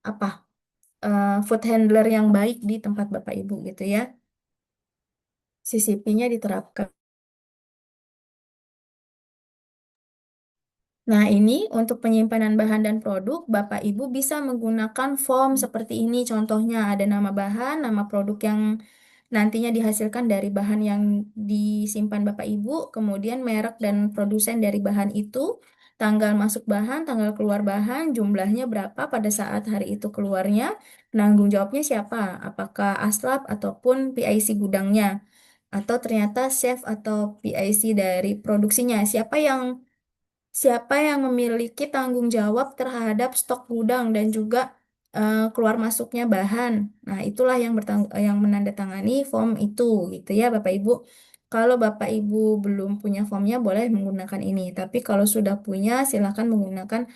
apa food handler yang baik di tempat Bapak Ibu gitu ya. CCP-nya diterapkan. Nah, ini untuk penyimpanan bahan dan produk, Bapak Ibu bisa menggunakan form seperti ini. Contohnya ada nama bahan, nama produk yang nantinya dihasilkan dari bahan yang disimpan Bapak Ibu, kemudian merek dan produsen dari bahan itu, tanggal masuk bahan, tanggal keluar bahan, jumlahnya berapa pada saat hari itu keluarnya, penanggung jawabnya siapa, apakah Aslab ataupun PIC gudangnya, atau ternyata chef atau PIC dari produksinya, siapa yang memiliki tanggung jawab terhadap stok gudang dan juga keluar masuknya bahan. Nah, itulah yang menandatangani form itu gitu ya Bapak Ibu. Kalau Bapak Ibu belum punya formnya boleh menggunakan ini. Tapi kalau sudah punya silakan menggunakan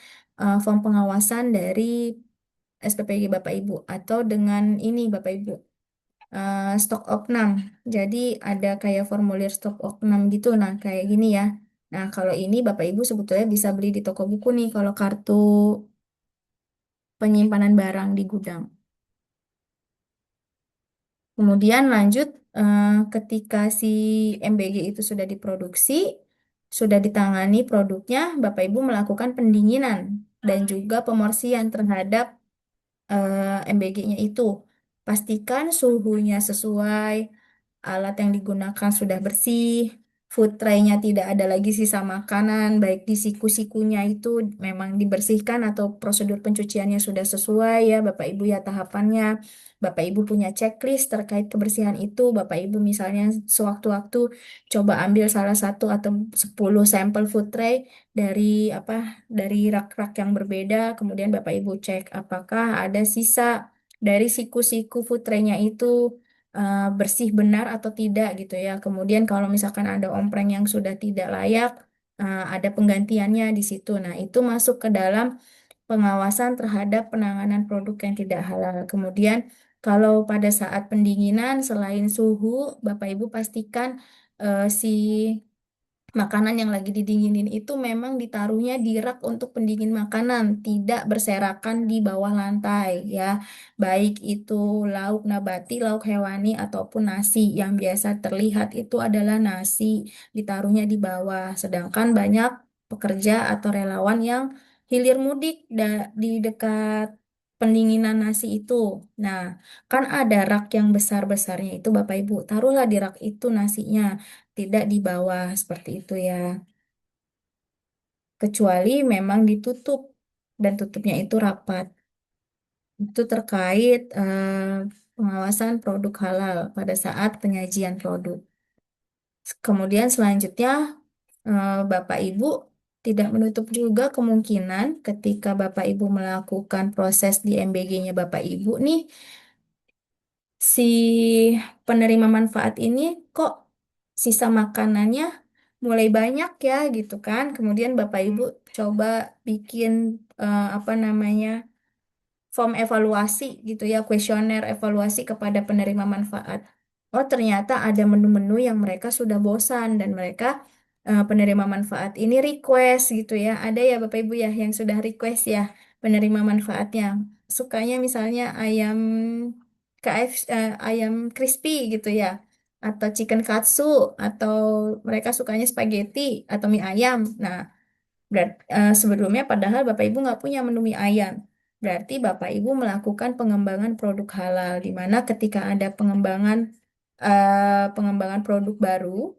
form pengawasan dari SPPG Bapak Ibu atau dengan ini Bapak Ibu stok opnam. Jadi ada kayak formulir stok opnam gitu. Nah, kayak gini ya. Nah, kalau ini Bapak Ibu sebetulnya bisa beli di toko buku nih kalau kartu penyimpanan barang di gudang. Kemudian lanjut ketika si MBG itu sudah diproduksi, sudah ditangani produknya, Bapak Ibu melakukan pendinginan dan juga pemorsian terhadap MBG-nya itu. Pastikan suhunya sesuai, alat yang digunakan sudah bersih, food tray-nya tidak ada lagi sisa makanan, baik di siku-sikunya itu memang dibersihkan atau prosedur pencuciannya sudah sesuai ya Bapak Ibu ya tahapannya. Bapak Ibu punya checklist terkait kebersihan itu. Bapak Ibu misalnya sewaktu-waktu coba ambil salah satu atau 10 sampel food tray dari apa dari rak-rak yang berbeda, kemudian Bapak Ibu cek apakah ada sisa dari siku-siku food tray-nya itu bersih benar atau tidak gitu ya. Kemudian kalau misalkan ada ompreng yang sudah tidak layak, ada penggantiannya di situ. Nah, itu masuk ke dalam pengawasan terhadap penanganan produk yang tidak halal. Kemudian kalau pada saat pendinginan selain suhu, Bapak Ibu pastikan si makanan yang lagi didinginin itu memang ditaruhnya di rak untuk pendingin makanan, tidak berserakan di bawah lantai ya. Baik itu lauk nabati, lauk hewani ataupun nasi. Yang biasa terlihat itu adalah nasi ditaruhnya di bawah. Sedangkan banyak pekerja atau relawan yang hilir mudik di dekat pendinginan nasi itu. Nah, kan ada rak yang besar-besarnya itu Bapak Ibu. Taruhlah di rak itu nasinya tidak di bawah seperti itu ya. Kecuali memang ditutup dan tutupnya itu rapat. Itu terkait pengawasan produk halal pada saat penyajian produk. Kemudian selanjutnya Bapak Ibu tidak menutup juga kemungkinan ketika Bapak Ibu melakukan proses di MBG-nya Bapak Ibu nih si penerima manfaat ini kok sisa makanannya mulai banyak ya gitu kan. Kemudian Bapak Ibu coba bikin apa namanya form evaluasi gitu ya, kuesioner evaluasi kepada penerima manfaat. Oh, ternyata ada menu-menu yang mereka sudah bosan dan mereka penerima manfaat ini request gitu ya. Ada ya Bapak Ibu ya yang sudah request ya penerima manfaatnya. Sukanya misalnya ayam ayam crispy gitu ya. Atau chicken katsu atau mereka sukanya spaghetti atau mie ayam. Nah, sebelumnya padahal Bapak Ibu nggak punya menu mie ayam. Berarti Bapak Ibu melakukan pengembangan produk halal, di mana ketika ada pengembangan produk baru,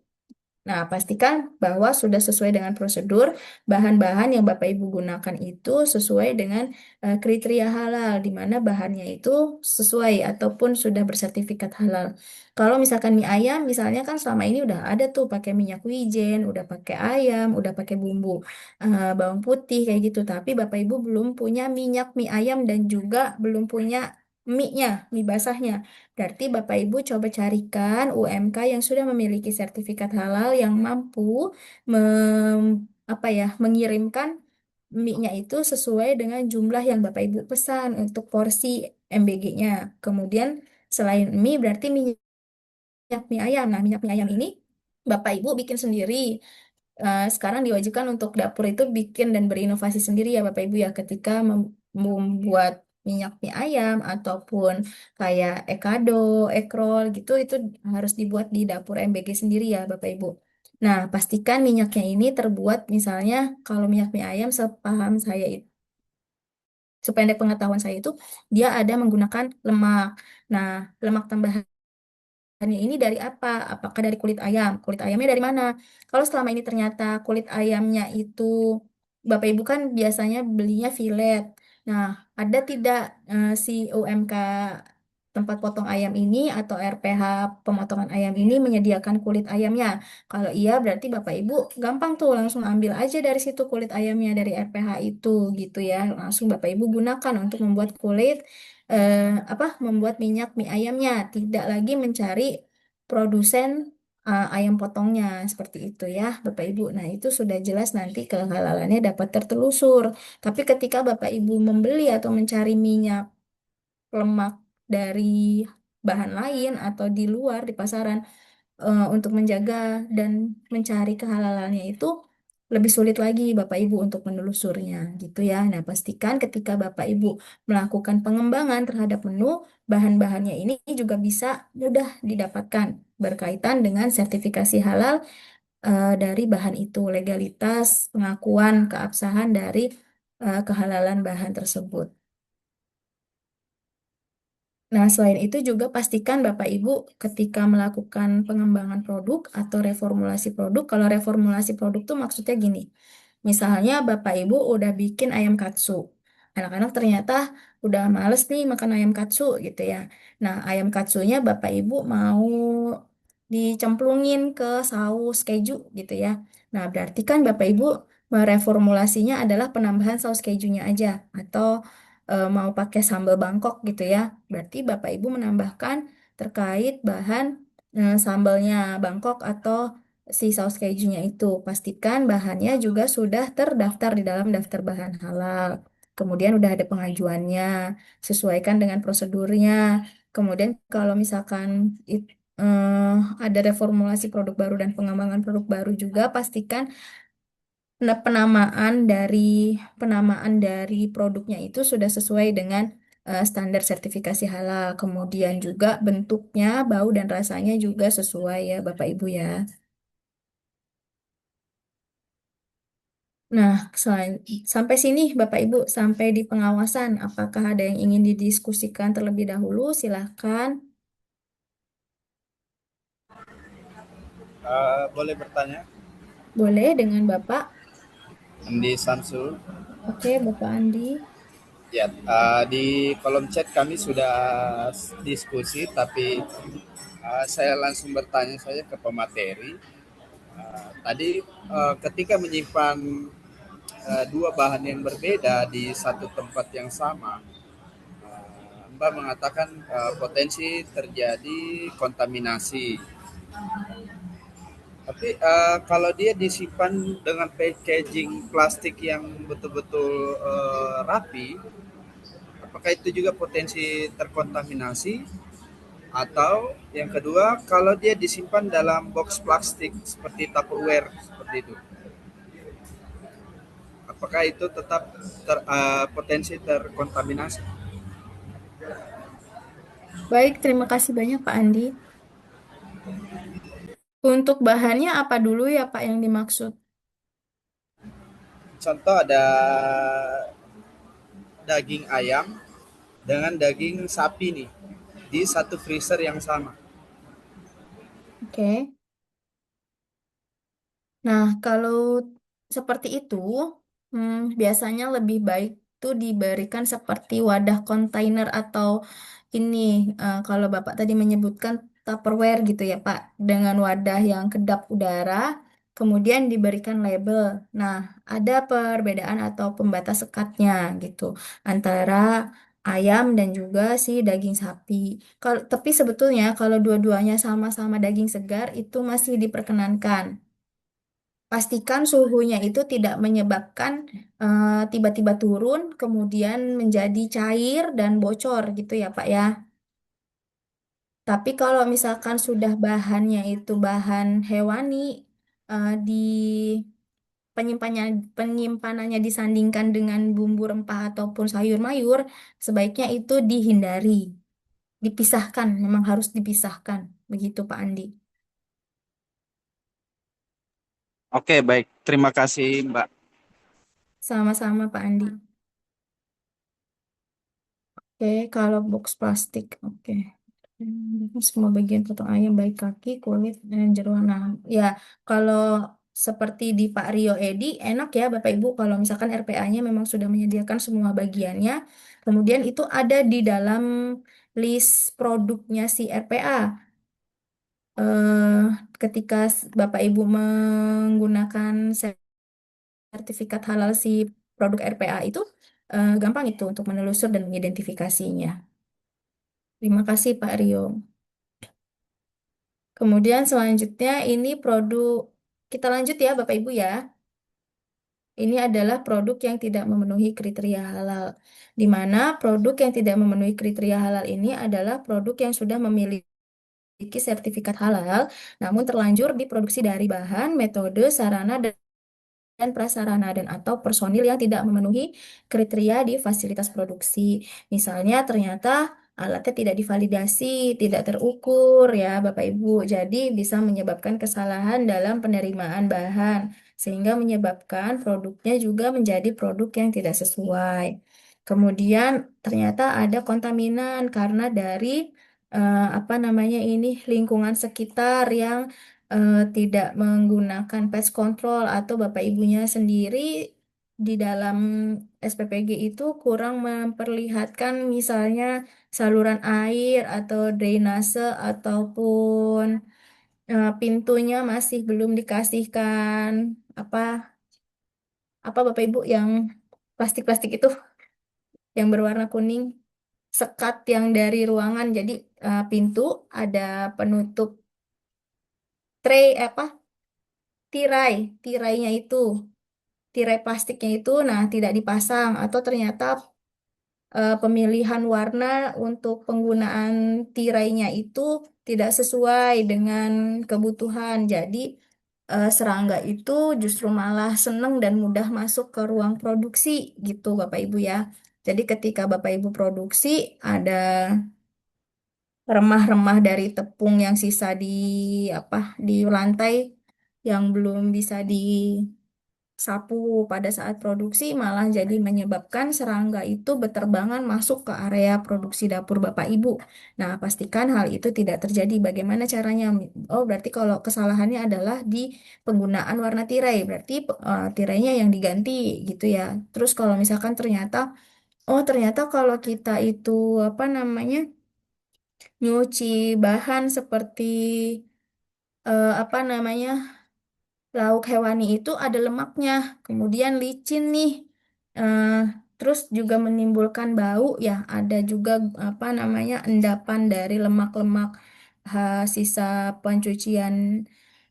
Nah, pastikan bahwa sudah sesuai dengan prosedur, bahan-bahan yang Bapak Ibu gunakan itu sesuai dengan kriteria halal, di mana bahannya itu sesuai ataupun sudah bersertifikat halal. Kalau misalkan mie ayam, misalnya kan selama ini udah ada tuh pakai minyak wijen, udah pakai ayam, udah pakai bumbu bawang putih kayak gitu. Tapi Bapak Ibu belum punya minyak mie ayam dan juga belum punya mie-nya, mie basahnya. Berarti Bapak Ibu coba carikan UMK yang sudah memiliki sertifikat halal yang mampu mengirimkan mie-nya itu sesuai dengan jumlah yang Bapak Ibu pesan untuk porsi MBG-nya. Kemudian selain mie berarti minyak mie ayam. Nah, minyak mie ayam ini Bapak Ibu bikin sendiri. Sekarang diwajibkan untuk dapur itu bikin dan berinovasi sendiri ya Bapak Ibu ya ketika membuat minyak mie ayam ataupun kayak ekado, ekrol gitu itu harus dibuat di dapur MBG sendiri ya Bapak Ibu. Nah, pastikan minyaknya ini terbuat misalnya kalau minyak mie ayam sepaham saya itu, sependek pengetahuan saya itu dia ada menggunakan lemak. Nah, lemak tambahan bahannya ini dari apa? Apakah dari kulit ayam? Kulit ayamnya dari mana? Kalau selama ini ternyata kulit ayamnya itu Bapak Ibu kan biasanya belinya filet. Nah, ada tidak si UMK tempat potong ayam ini atau RPH pemotongan ayam ini menyediakan kulit ayamnya? Kalau iya berarti Bapak Ibu gampang tuh langsung ambil aja dari situ kulit ayamnya dari RPH itu gitu ya. Langsung Bapak Ibu gunakan untuk membuat kulit membuat minyak mie ayamnya, tidak lagi mencari produsen ayam potongnya seperti itu ya, Bapak Ibu. Nah, itu sudah jelas nanti kehalalannya dapat tertelusur. Tapi ketika Bapak Ibu membeli atau mencari minyak lemak dari bahan lain atau di luar di pasaran untuk menjaga dan mencari kehalalannya itu lebih sulit lagi Bapak Ibu untuk menelusurnya gitu ya. Nah, pastikan ketika Bapak Ibu melakukan pengembangan terhadap menu, bahan-bahannya ini juga bisa mudah didapatkan berkaitan dengan sertifikasi halal dari bahan itu, legalitas, pengakuan, keabsahan dari kehalalan bahan tersebut. Nah, selain itu juga pastikan Bapak Ibu ketika melakukan pengembangan produk atau reformulasi produk, kalau reformulasi produk tuh maksudnya gini. Misalnya Bapak Ibu udah bikin ayam katsu. Anak-anak ternyata udah males nih makan ayam katsu gitu ya. Nah, ayam katsunya Bapak Ibu mau dicemplungin ke saus keju gitu ya. Nah, berarti kan Bapak Ibu mereformulasinya adalah penambahan saus kejunya aja atau mau pakai sambal Bangkok gitu ya. Berarti Bapak Ibu menambahkan terkait bahan sambalnya Bangkok atau si saus kejunya itu. Pastikan bahannya juga sudah terdaftar di dalam daftar bahan halal. Kemudian udah ada pengajuannya, sesuaikan dengan prosedurnya. Kemudian kalau misalkan eh, ada reformulasi produk baru dan pengembangan produk baru juga, pastikan penamaan dari produknya itu sudah sesuai dengan standar sertifikasi halal. Kemudian juga bentuknya, bau dan rasanya juga sesuai ya Bapak Ibu ya. Nah, sampai sini Bapak Ibu, sampai di pengawasan. Apakah ada yang ingin didiskusikan terlebih dahulu? Silahkan. Boleh bertanya? Boleh dengan Bapak. Andi Samsul. Oke, Bapak Andi. Ya, di kolom chat kami sudah diskusi, tapi saya langsung bertanya saja ke pemateri. Tadi ketika menyimpan dua bahan yang berbeda di satu tempat yang sama, Mbak mengatakan potensi terjadi kontaminasi. Tapi kalau dia disimpan dengan packaging plastik yang betul-betul rapi, apakah itu juga potensi terkontaminasi? Atau yang kedua, kalau dia disimpan dalam box plastik seperti Tupperware seperti itu, apakah itu tetap potensi terkontaminasi? Baik, terima kasih banyak Pak Andi. Untuk bahannya apa dulu ya Pak yang dimaksud? Contoh ada daging ayam dengan daging sapi nih di satu freezer yang sama. Oke. Nah, kalau seperti itu, biasanya lebih baik tuh diberikan seperti wadah kontainer atau ini, kalau Bapak tadi menyebutkan Tupperware gitu ya, Pak, dengan wadah yang kedap udara, kemudian diberikan label. Nah, ada perbedaan atau pembatas sekatnya gitu antara ayam dan juga si daging sapi. Kalau tapi sebetulnya kalau dua-duanya sama-sama daging segar itu masih diperkenankan. Pastikan suhunya itu tidak menyebabkan tiba-tiba turun, kemudian menjadi cair dan bocor gitu ya Pak ya. Tapi kalau misalkan sudah bahannya itu bahan hewani, di penyimpanannya disandingkan dengan bumbu rempah ataupun sayur mayur, sebaiknya itu dihindari, dipisahkan, memang harus dipisahkan. Begitu Pak Andi. Oke, baik. Terima kasih, Mbak. Sama-sama Pak Andi. Oke, kalau box plastik, oke. Semua bagian potong ayam, baik kaki, kulit, dan jeroan. Nah, ya, kalau seperti di Pak Rio Edi, enak ya Bapak Ibu, kalau misalkan RPA-nya memang sudah menyediakan semua bagiannya, kemudian itu ada di dalam list produknya si RPA. Eh, ketika Bapak Ibu menggunakan sertifikat halal si produk RPA itu, gampang itu untuk menelusur dan mengidentifikasinya. Terima kasih Pak Rio. Kemudian selanjutnya ini produk, kita lanjut ya Bapak Ibu ya. Ini adalah produk yang tidak memenuhi kriteria halal. Di mana produk yang tidak memenuhi kriteria halal ini adalah produk yang sudah memiliki sertifikat halal, namun terlanjur diproduksi dari bahan, metode, sarana, dan prasarana dan atau personil yang tidak memenuhi kriteria di fasilitas produksi. Misalnya ternyata alatnya tidak divalidasi, tidak terukur ya Bapak Ibu. Jadi bisa menyebabkan kesalahan dalam penerimaan bahan sehingga menyebabkan produknya juga menjadi produk yang tidak sesuai. Kemudian ternyata ada kontaminan karena dari apa namanya ini lingkungan sekitar yang tidak menggunakan pest control atau Bapak Ibunya sendiri di dalam SPPG itu kurang memperlihatkan misalnya saluran air atau drainase ataupun pintunya masih belum dikasihkan apa apa Bapak Ibu yang plastik-plastik itu yang berwarna kuning, sekat yang dari ruangan, jadi pintu ada penutup tray apa tirainya itu, tirai plastiknya itu, nah tidak dipasang atau ternyata pemilihan warna untuk penggunaan tirainya itu tidak sesuai dengan kebutuhan. Jadi serangga itu justru malah seneng dan mudah masuk ke ruang produksi gitu Bapak Ibu ya. Jadi ketika Bapak Ibu produksi ada remah-remah dari tepung yang sisa di apa di lantai yang belum bisa disapu pada saat produksi malah jadi menyebabkan serangga itu berterbangan masuk ke area produksi dapur Bapak Ibu. Nah, pastikan hal itu tidak terjadi. Bagaimana caranya? Oh, berarti kalau kesalahannya adalah di penggunaan warna tirai, berarti tirainya yang diganti gitu ya. Terus kalau misalkan ternyata oh ternyata kalau kita itu apa namanya nyuci bahan seperti apa namanya lauk hewani itu ada lemaknya, kemudian licin nih, eh, terus juga menimbulkan bau ya. Ada juga apa namanya endapan dari lemak-lemak sisa pencucian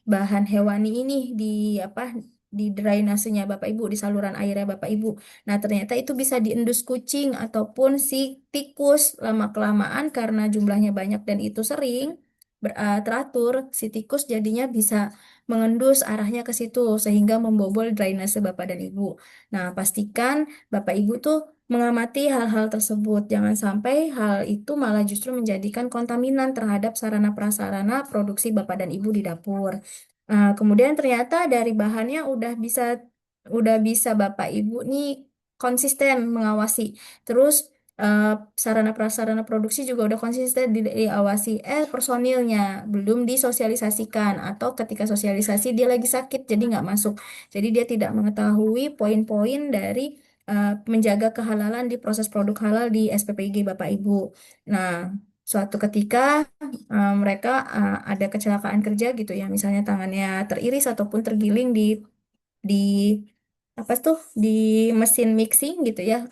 bahan hewani ini di apa di drainasenya Bapak Ibu, di saluran airnya Bapak Ibu. Nah, ternyata itu bisa diendus kucing ataupun si tikus lama-kelamaan karena jumlahnya banyak dan itu sering teratur, si tikus jadinya bisa mengendus arahnya ke situ sehingga membobol drainase Bapak dan Ibu. Nah, pastikan Bapak Ibu tuh mengamati hal-hal tersebut. Jangan sampai hal itu malah justru menjadikan kontaminan terhadap sarana prasarana produksi Bapak dan Ibu di dapur. Kemudian ternyata dari bahannya udah bisa Bapak Ibu nih konsisten mengawasi. Terus eh, sarana prasarana produksi juga udah konsisten diawasi. Personilnya belum disosialisasikan atau ketika sosialisasi dia lagi sakit jadi nggak masuk. Jadi dia tidak mengetahui poin-poin dari menjaga kehalalan di proses produk halal di SPPG Bapak Ibu. Nah, suatu ketika mereka ada kecelakaan kerja gitu ya, misalnya tangannya teriris ataupun tergiling di apa tuh di mesin mixing gitu ya.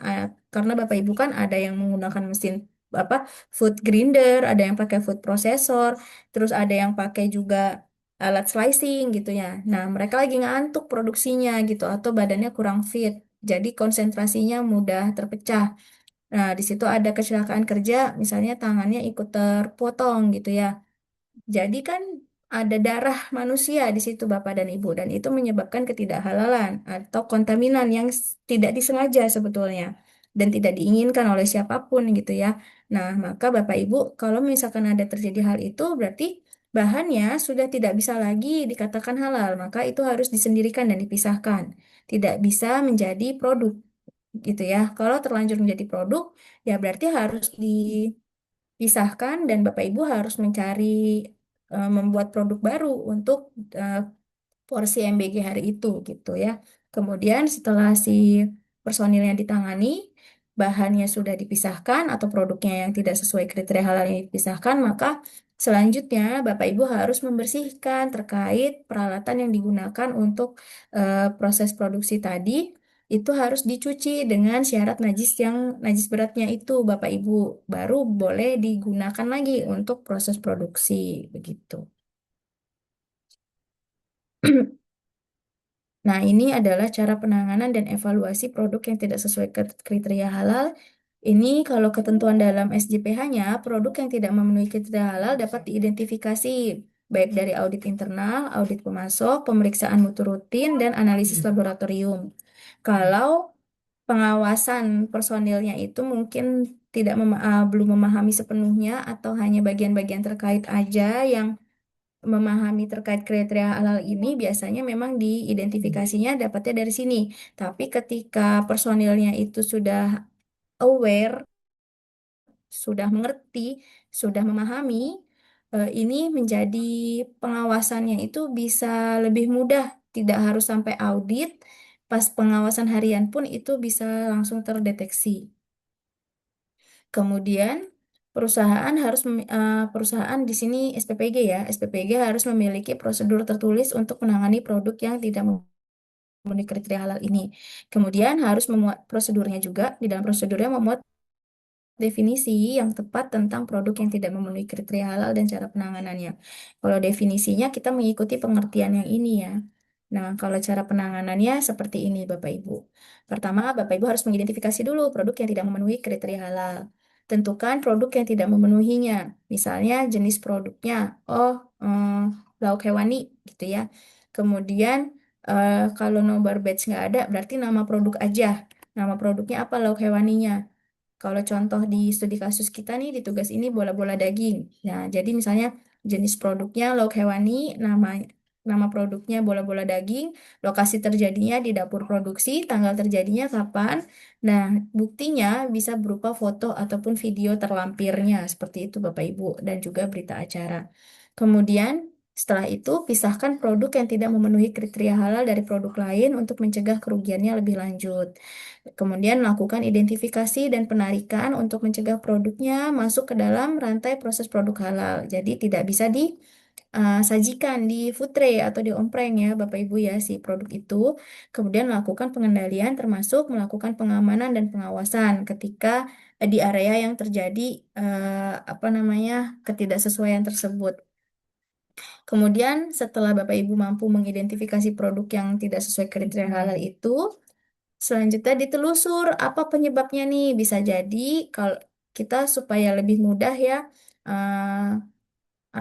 Karena Bapak Ibu kan ada yang menggunakan mesin apa food grinder, ada yang pakai food processor, terus ada yang pakai juga alat slicing gitu ya. Nah, mereka lagi ngantuk produksinya gitu atau badannya kurang fit. Jadi konsentrasinya mudah terpecah. Nah, di situ ada kecelakaan kerja, misalnya tangannya ikut terpotong gitu ya. Jadi kan ada darah manusia di situ Bapak dan Ibu dan itu menyebabkan ketidakhalalan atau kontaminan yang tidak disengaja sebetulnya dan tidak diinginkan oleh siapapun gitu ya. Nah, maka Bapak Ibu kalau misalkan ada terjadi hal itu berarti bahannya sudah tidak bisa lagi dikatakan halal, maka itu harus disendirikan dan dipisahkan. Tidak bisa menjadi produk gitu ya. Kalau terlanjur menjadi produk ya berarti harus pisahkan dan Bapak Ibu harus mencari membuat produk baru untuk eh, porsi MBG hari itu gitu ya. Kemudian setelah si personilnya ditangani, bahannya sudah dipisahkan atau produknya yang tidak sesuai kriteria halal yang dipisahkan, maka selanjutnya Bapak Ibu harus membersihkan terkait peralatan yang digunakan untuk proses produksi tadi. Itu harus dicuci dengan syarat najis yang najis beratnya itu Bapak Ibu baru boleh digunakan lagi untuk proses produksi begitu. Nah, ini adalah cara penanganan dan evaluasi produk yang tidak sesuai kriteria halal. Ini kalau ketentuan dalam SJPH-nya, produk yang tidak memenuhi kriteria halal dapat diidentifikasi baik dari audit internal, audit pemasok, pemeriksaan mutu rutin, dan analisis laboratorium. Kalau pengawasan personilnya itu mungkin belum memahami sepenuhnya atau hanya bagian-bagian terkait aja yang memahami terkait kriteria halal ini biasanya memang diidentifikasinya dapatnya dari sini. Tapi ketika personilnya itu sudah aware, sudah mengerti, sudah memahami, ini menjadi pengawasannya itu bisa lebih mudah, tidak harus sampai audit. Pas pengawasan harian pun itu bisa langsung terdeteksi. Kemudian perusahaan di sini SPPG ya, SPPG harus memiliki prosedur tertulis untuk menangani produk yang tidak memenuhi kriteria halal ini. Kemudian harus memuat prosedurnya juga, di dalam prosedurnya memuat definisi yang tepat tentang produk yang tidak memenuhi kriteria halal dan cara penanganannya. Kalau definisinya kita mengikuti pengertian yang ini ya. Nah, kalau cara penanganannya seperti ini Bapak Ibu. Pertama, Bapak Ibu harus mengidentifikasi dulu produk yang tidak memenuhi kriteria halal. Tentukan produk yang tidak memenuhinya. Misalnya jenis produknya, lauk hewani gitu ya. Kemudian kalau nobar batch nggak ada, berarti nama produk aja. Nama produknya apa lauk hewaninya. Kalau contoh di studi kasus kita nih di tugas ini bola-bola daging. Nah, jadi misalnya jenis produknya lauk hewani, nama produknya bola-bola daging, lokasi terjadinya di dapur produksi, tanggal terjadinya kapan. Nah, buktinya bisa berupa foto ataupun video terlampirnya seperti itu Bapak Ibu dan juga berita acara. Kemudian setelah itu pisahkan produk yang tidak memenuhi kriteria halal dari produk lain untuk mencegah kerugiannya lebih lanjut. Kemudian melakukan identifikasi dan penarikan untuk mencegah produknya masuk ke dalam rantai proses produk halal. Jadi tidak bisa disajikan di food tray atau di ompreng ya Bapak Ibu ya si produk itu. Kemudian melakukan pengendalian termasuk melakukan pengamanan dan pengawasan ketika di area yang terjadi apa namanya ketidaksesuaian tersebut. Kemudian setelah Bapak Ibu mampu mengidentifikasi produk yang tidak sesuai kriteria halal itu, selanjutnya ditelusur apa penyebabnya nih. Bisa jadi kalau kita supaya lebih mudah ya,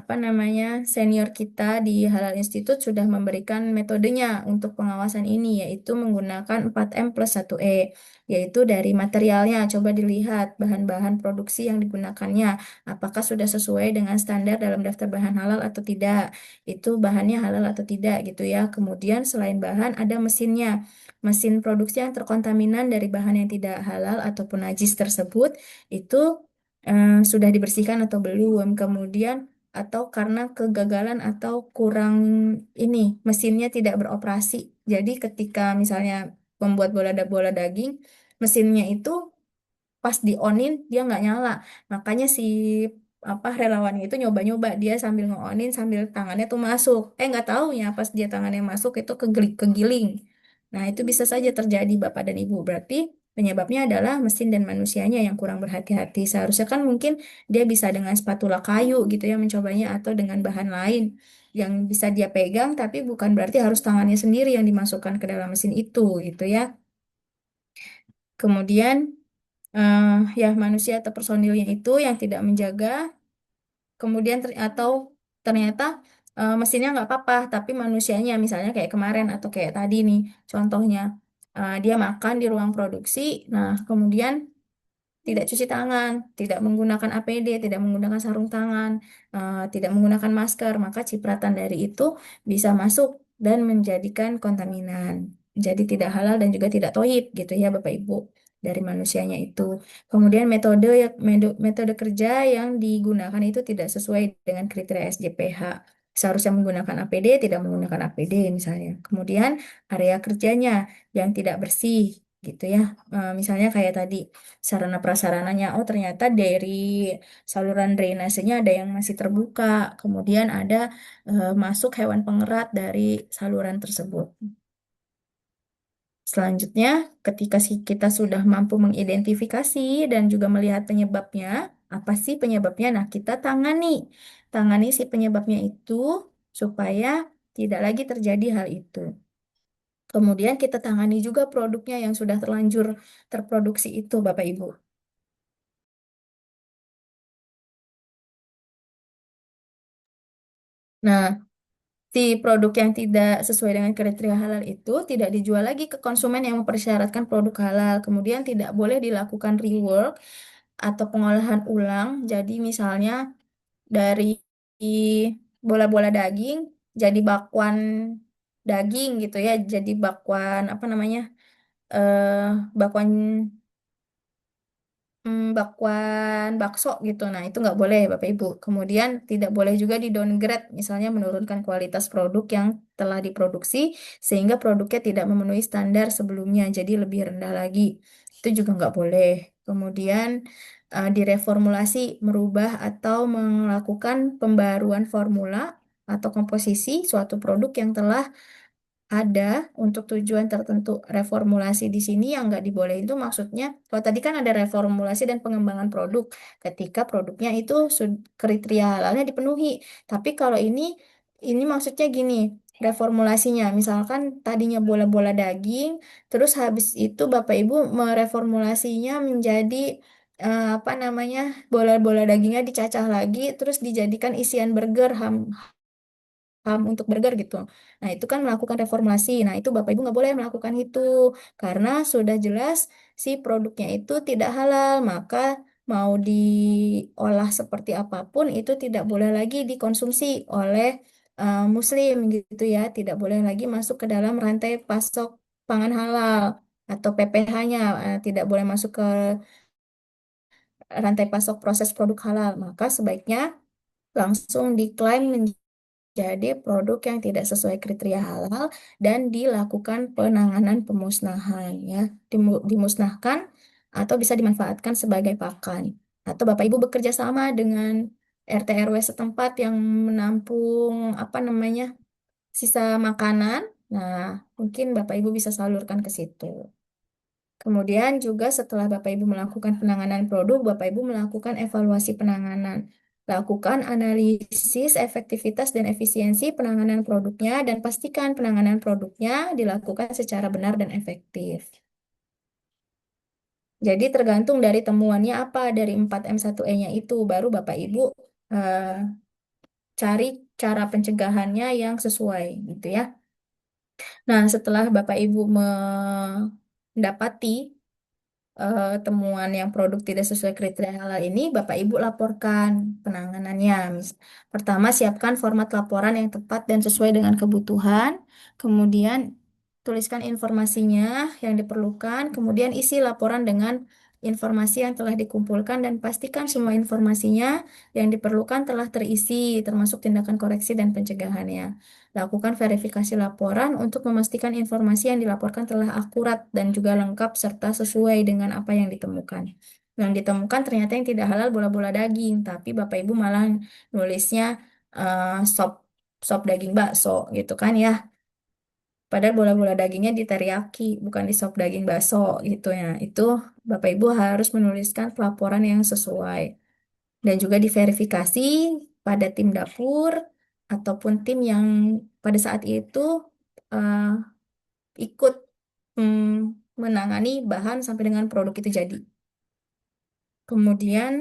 apa namanya senior kita di Halal Institute sudah memberikan metodenya untuk pengawasan ini, yaitu menggunakan 4M plus 1E, yaitu dari materialnya. Coba dilihat bahan-bahan produksi yang digunakannya, apakah sudah sesuai dengan standar dalam daftar bahan halal atau tidak. Itu bahannya halal atau tidak gitu ya. Kemudian selain bahan ada mesinnya. Mesin produksi yang terkontaminan dari bahan yang tidak halal ataupun najis tersebut itu sudah dibersihkan atau belum. Kemudian atau karena kegagalan atau kurang ini mesinnya tidak beroperasi. Jadi ketika misalnya membuat bola daging, mesinnya itu pas di onin dia nggak nyala, makanya si apa relawannya itu nyoba-nyoba dia sambil nge-onin sambil tangannya tuh masuk, nggak tahu ya pas dia tangannya masuk itu kegiling. Nah itu bisa saja terjadi Bapak dan Ibu, berarti penyebabnya adalah mesin dan manusianya yang kurang berhati-hati. Seharusnya kan mungkin dia bisa dengan spatula kayu gitu ya mencobanya, atau dengan bahan lain yang bisa dia pegang, tapi bukan berarti harus tangannya sendiri yang dimasukkan ke dalam mesin itu gitu ya. Kemudian eh, ya manusia atau personilnya itu yang tidak menjaga, kemudian atau ternyata mesinnya nggak apa-apa, tapi manusianya misalnya kayak kemarin atau kayak tadi nih contohnya, dia makan di ruang produksi, nah kemudian tidak cuci tangan, tidak menggunakan APD, tidak menggunakan sarung tangan, tidak menggunakan masker, maka cipratan dari itu bisa masuk dan menjadikan kontaminan. Jadi tidak halal dan juga tidak tohib gitu ya Bapak Ibu dari manusianya itu. Kemudian metode kerja yang digunakan itu tidak sesuai dengan kriteria SJPH. Seharusnya menggunakan APD, tidak menggunakan APD misalnya. Kemudian area kerjanya yang tidak bersih gitu ya. Misalnya kayak tadi sarana prasarananya, oh ternyata dari saluran drainasenya ada yang masih terbuka, kemudian ada masuk hewan pengerat dari saluran tersebut. Selanjutnya, ketika kita sudah mampu mengidentifikasi dan juga melihat penyebabnya, apa sih penyebabnya? Nah, kita tangani si penyebabnya itu supaya tidak lagi terjadi hal itu. Kemudian kita tangani juga produknya yang sudah terlanjur terproduksi itu, Bapak Ibu. Nah, si produk yang tidak sesuai dengan kriteria halal itu tidak dijual lagi ke konsumen yang mempersyaratkan produk halal. Kemudian tidak boleh dilakukan rework atau pengolahan ulang. Jadi misalnya dari bola-bola daging jadi bakwan daging gitu ya, jadi bakwan apa namanya? eh bakwan bakwan bakso gitu. Nah, itu nggak boleh Bapak Ibu. Kemudian tidak boleh juga di downgrade, misalnya menurunkan kualitas produk yang telah diproduksi sehingga produknya tidak memenuhi standar sebelumnya, jadi lebih rendah lagi. Itu juga nggak boleh. Kemudian direformulasi, merubah atau melakukan pembaruan formula atau komposisi suatu produk yang telah ada untuk tujuan tertentu. Reformulasi di sini yang nggak dibolehin itu maksudnya, kalau tadi kan ada reformulasi dan pengembangan produk ketika produknya itu kriteria halalnya dipenuhi. Tapi kalau ini maksudnya gini, reformulasinya misalkan tadinya bola-bola daging, terus habis itu Bapak Ibu mereformulasinya menjadi apa namanya, bola-bola dagingnya dicacah lagi terus dijadikan isian burger, untuk burger gitu. Nah, itu kan melakukan reformulasi. Nah, itu Bapak Ibu nggak boleh melakukan itu karena sudah jelas si produknya itu tidak halal, maka mau diolah seperti apapun itu tidak boleh lagi dikonsumsi oleh Muslim gitu ya. Tidak boleh lagi masuk ke dalam rantai pasok pangan halal atau PPH-nya, tidak boleh masuk ke rantai pasok proses produk halal. Maka sebaiknya langsung diklaim jadi produk yang tidak sesuai kriteria halal dan dilakukan penanganan pemusnahan ya, dimusnahkan atau bisa dimanfaatkan sebagai pakan. Atau Bapak Ibu bekerja sama dengan RT RW setempat yang menampung apa namanya sisa makanan. Nah, mungkin Bapak Ibu bisa salurkan ke situ. Kemudian juga setelah Bapak Ibu melakukan penanganan produk, Bapak Ibu melakukan evaluasi penanganan. Lakukan analisis efektivitas dan efisiensi penanganan produknya dan pastikan penanganan produknya dilakukan secara benar dan efektif. Jadi tergantung dari temuannya apa dari 4M1E-nya itu, baru Bapak Ibu eh, cari cara pencegahannya yang sesuai gitu ya. Nah, setelah Bapak Ibu mendapati temuan yang produk tidak sesuai kriteria halal ini, Bapak Ibu laporkan penanganannya. Pertama, siapkan format laporan yang tepat dan sesuai dengan kebutuhan. Kemudian, tuliskan informasinya yang diperlukan. Kemudian, isi laporan dengan informasi yang telah dikumpulkan dan pastikan semua informasinya yang diperlukan telah terisi, termasuk tindakan koreksi dan pencegahannya. Lakukan verifikasi laporan untuk memastikan informasi yang dilaporkan telah akurat dan juga lengkap serta sesuai dengan apa yang ditemukan. Yang ditemukan ternyata yang tidak halal bola-bola daging, tapi Bapak Ibu malah nulisnya sop sop daging bakso gitu kan ya. Padahal bola-bola dagingnya di teriyaki, bukan di sop daging bakso gitu ya. Itu Bapak Ibu harus menuliskan pelaporan yang sesuai dan juga diverifikasi pada tim dapur ataupun tim yang pada saat itu eh, ikut menangani bahan sampai dengan produk itu jadi. Kemudian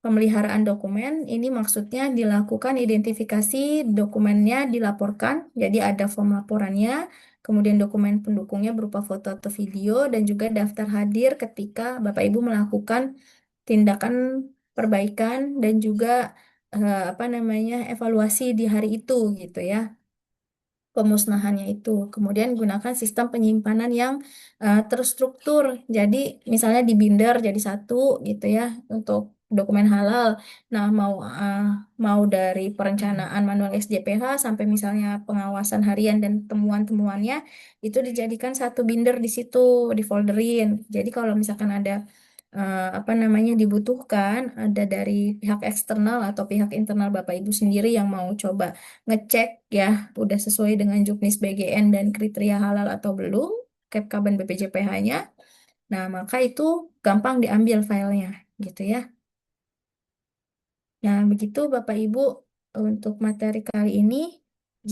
pemeliharaan dokumen ini maksudnya dilakukan identifikasi dokumennya dilaporkan, jadi ada form laporannya, kemudian dokumen pendukungnya berupa foto atau video dan juga daftar hadir ketika Bapak Ibu melakukan tindakan perbaikan dan juga apa namanya evaluasi di hari itu gitu ya pemusnahannya itu. Kemudian gunakan sistem penyimpanan yang terstruktur. Jadi misalnya di binder jadi satu gitu ya untuk dokumen halal. Nah, mau dari perencanaan manual SJPH sampai misalnya pengawasan harian dan temuan-temuannya itu dijadikan satu binder di situ, difolderin. Jadi kalau misalkan ada apa namanya dibutuhkan ada dari pihak eksternal atau pihak internal Bapak Ibu sendiri yang mau coba ngecek ya udah sesuai dengan juknis BGN dan kriteria halal atau belum, Kepkaben BPJPH-nya. Nah, maka itu gampang diambil filenya gitu ya. Nah, begitu Bapak Ibu untuk materi kali ini.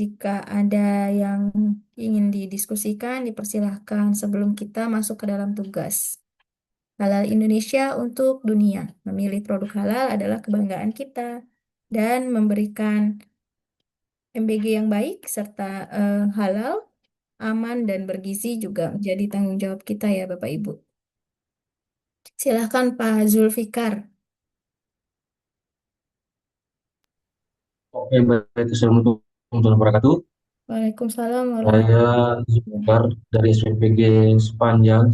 Jika ada yang ingin didiskusikan, dipersilahkan sebelum kita masuk ke dalam tugas. Halal Indonesia untuk dunia. Memilih produk halal adalah kebanggaan kita dan memberikan MBG yang baik serta halal, aman, dan bergizi juga menjadi tanggung jawab kita ya Bapak Ibu. Silahkan Pak Zulfikar. Oke, baik. Assalamualaikum warahmatullahi wabarakatuh. Waalaikumsalam Saya warahmatullahi Zulfikar wabarakatuh. dari SPPG Sepanjang,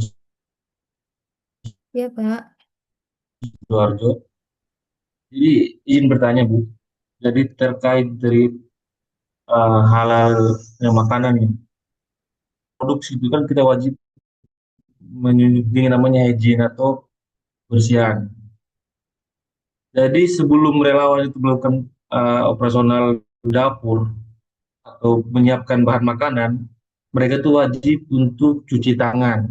Ya Pak. Sidoarjo. Jadi, izin bertanya, Bu. Jadi, terkait dari halal makanan nih, produksi itu kan kita wajib menyunjung namanya hygiene atau kebersihan. Jadi, sebelum relawan itu melakukan operasional dapur atau menyiapkan bahan makanan, mereka tuh wajib untuk cuci tangan.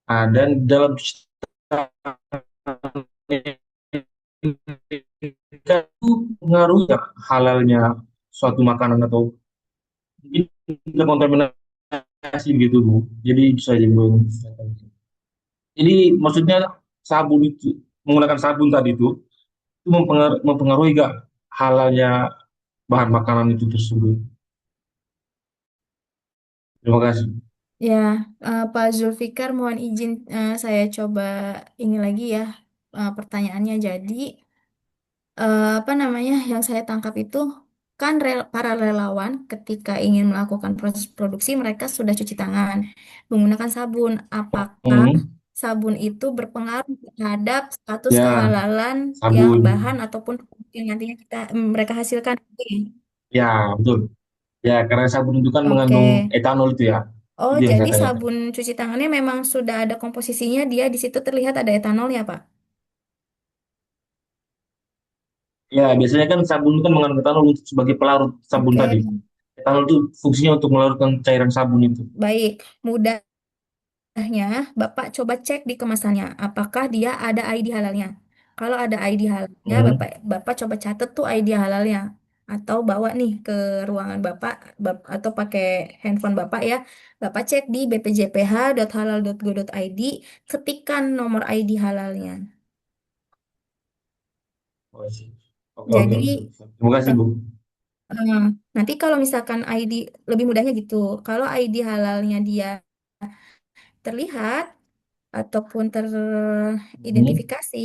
Dan dalam cuci tangan itu pengaruh ya halalnya suatu makanan atau mungkin terkontaminasi gitu Bu. Jadi bisa jadi Bu. Jadi maksudnya sabun itu menggunakan sabun tadi itu mempengaruhi gak halalnya bahan makanan itu tersebut. Terima kasih. Ya, Pak Zulfikar mohon izin saya coba ini lagi ya pertanyaannya. Jadi apa namanya yang saya tangkap itu kan para relawan ketika ingin melakukan proses produksi mereka sudah cuci tangan menggunakan sabun. Apakah Hmm, sabun itu berpengaruh terhadap status ya kehalalan yang sabun. bahan ataupun yang nantinya mereka hasilkan? Oke. Ya betul. Ya karena sabun itu kan Oke. mengandung etanol itu ya. Oh, Itu yang jadi saya tanyakan. sabun cuci tangannya memang sudah ada komposisinya, dia di situ terlihat ada etanolnya, Pak. Ya biasanya kan sabun itu kan mengandung etanol untuk sebagai pelarut sabun Oke, tadi. Etanol itu fungsinya untuk melarutkan cairan sabun itu. baik. Mudah Nya, Bapak coba cek di kemasannya, apakah dia ada ID halalnya. Kalau ada ID halalnya, Hmm. Bapak coba catat tuh ID halalnya. Atau bawa nih ke ruangan Bapak, atau pakai handphone Bapak ya. Bapak cek di bpjph.halal.go.id, ketikkan nomor ID halalnya. Oh, sih. Oke, oke. Jadi Terima kasih, eh, Bu. eh, nanti kalau misalkan ID lebih mudahnya gitu, kalau ID halalnya dia terlihat ataupun Hmm. teridentifikasi,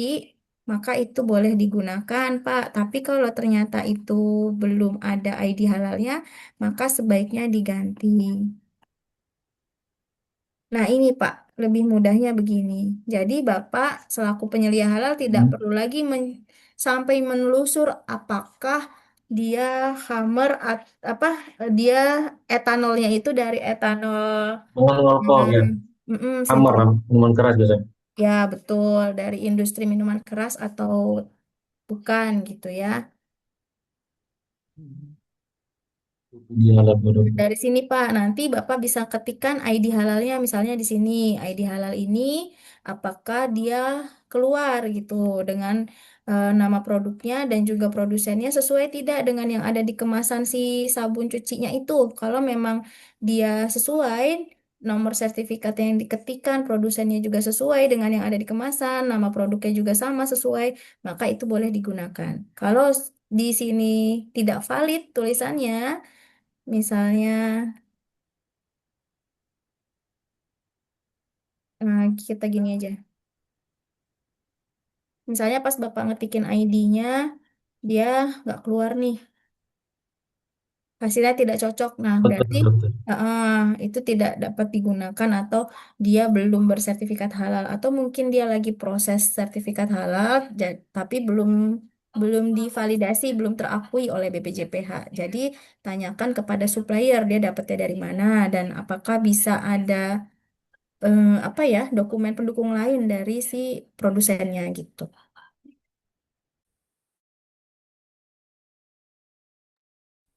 maka itu boleh digunakan, Pak. Tapi kalau ternyata itu belum ada ID halalnya, maka sebaiknya diganti. Nah, ini Pak, lebih mudahnya begini. Jadi Bapak selaku penyelia halal tidak Hmm. perlu lagi sampai menelusur apakah dia hammer apa dia etanolnya itu dari etanol Mengandung alkohol ya. hmm, Hammer, sentral. minuman keras biasanya. Ya, betul. Dari industri minuman keras atau bukan gitu ya. Itu dia alat bodoh. Dari sini Pak, nanti Bapak bisa ketikkan ID halalnya misalnya di sini. ID halal ini apakah dia keluar gitu dengan nama produknya dan juga produsennya sesuai tidak dengan yang ada di kemasan si sabun cucinya itu. Kalau memang dia sesuai, nomor sertifikat yang diketikkan, produsennya juga sesuai dengan yang ada di kemasan, nama produknya juga sama sesuai, maka itu boleh digunakan. Kalau di sini tidak valid tulisannya, misalnya, kita gini aja. Misalnya pas Bapak ngetikin ID-nya, dia nggak keluar nih, hasilnya tidak cocok. Nah, Betul, berarti betul. itu tidak dapat digunakan atau dia belum bersertifikat halal atau mungkin dia lagi proses sertifikat halal, tapi belum belum divalidasi, belum terakui oleh BPJPH. Jadi tanyakan kepada supplier dia dapatnya dari mana dan apakah bisa ada apa ya dokumen pendukung lain dari si produsennya gitu.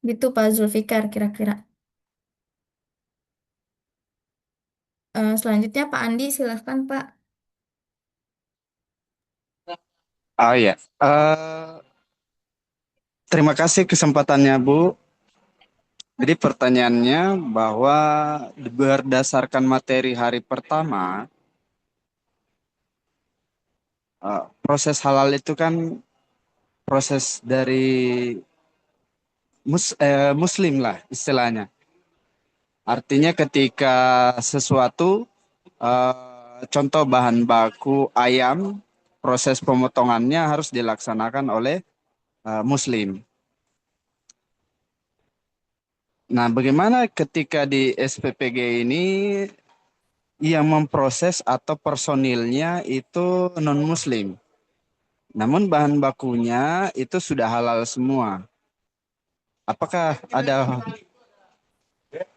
Gitu Pak Zulfikar kira-kira. Selanjutnya Pak Andi silahkan Pak. Oh ya, terima kasih kesempatannya Bu. Jadi pertanyaannya bahwa berdasarkan materi hari pertama, proses halal itu kan proses dari Muslim lah istilahnya. Artinya ketika sesuatu, contoh bahan baku ayam, proses pemotongannya harus dilaksanakan oleh Muslim. Nah, bagaimana ketika di SPPG ini yang memproses atau personilnya itu non-Muslim? Namun bahan bakunya itu sudah halal semua. Apakah ada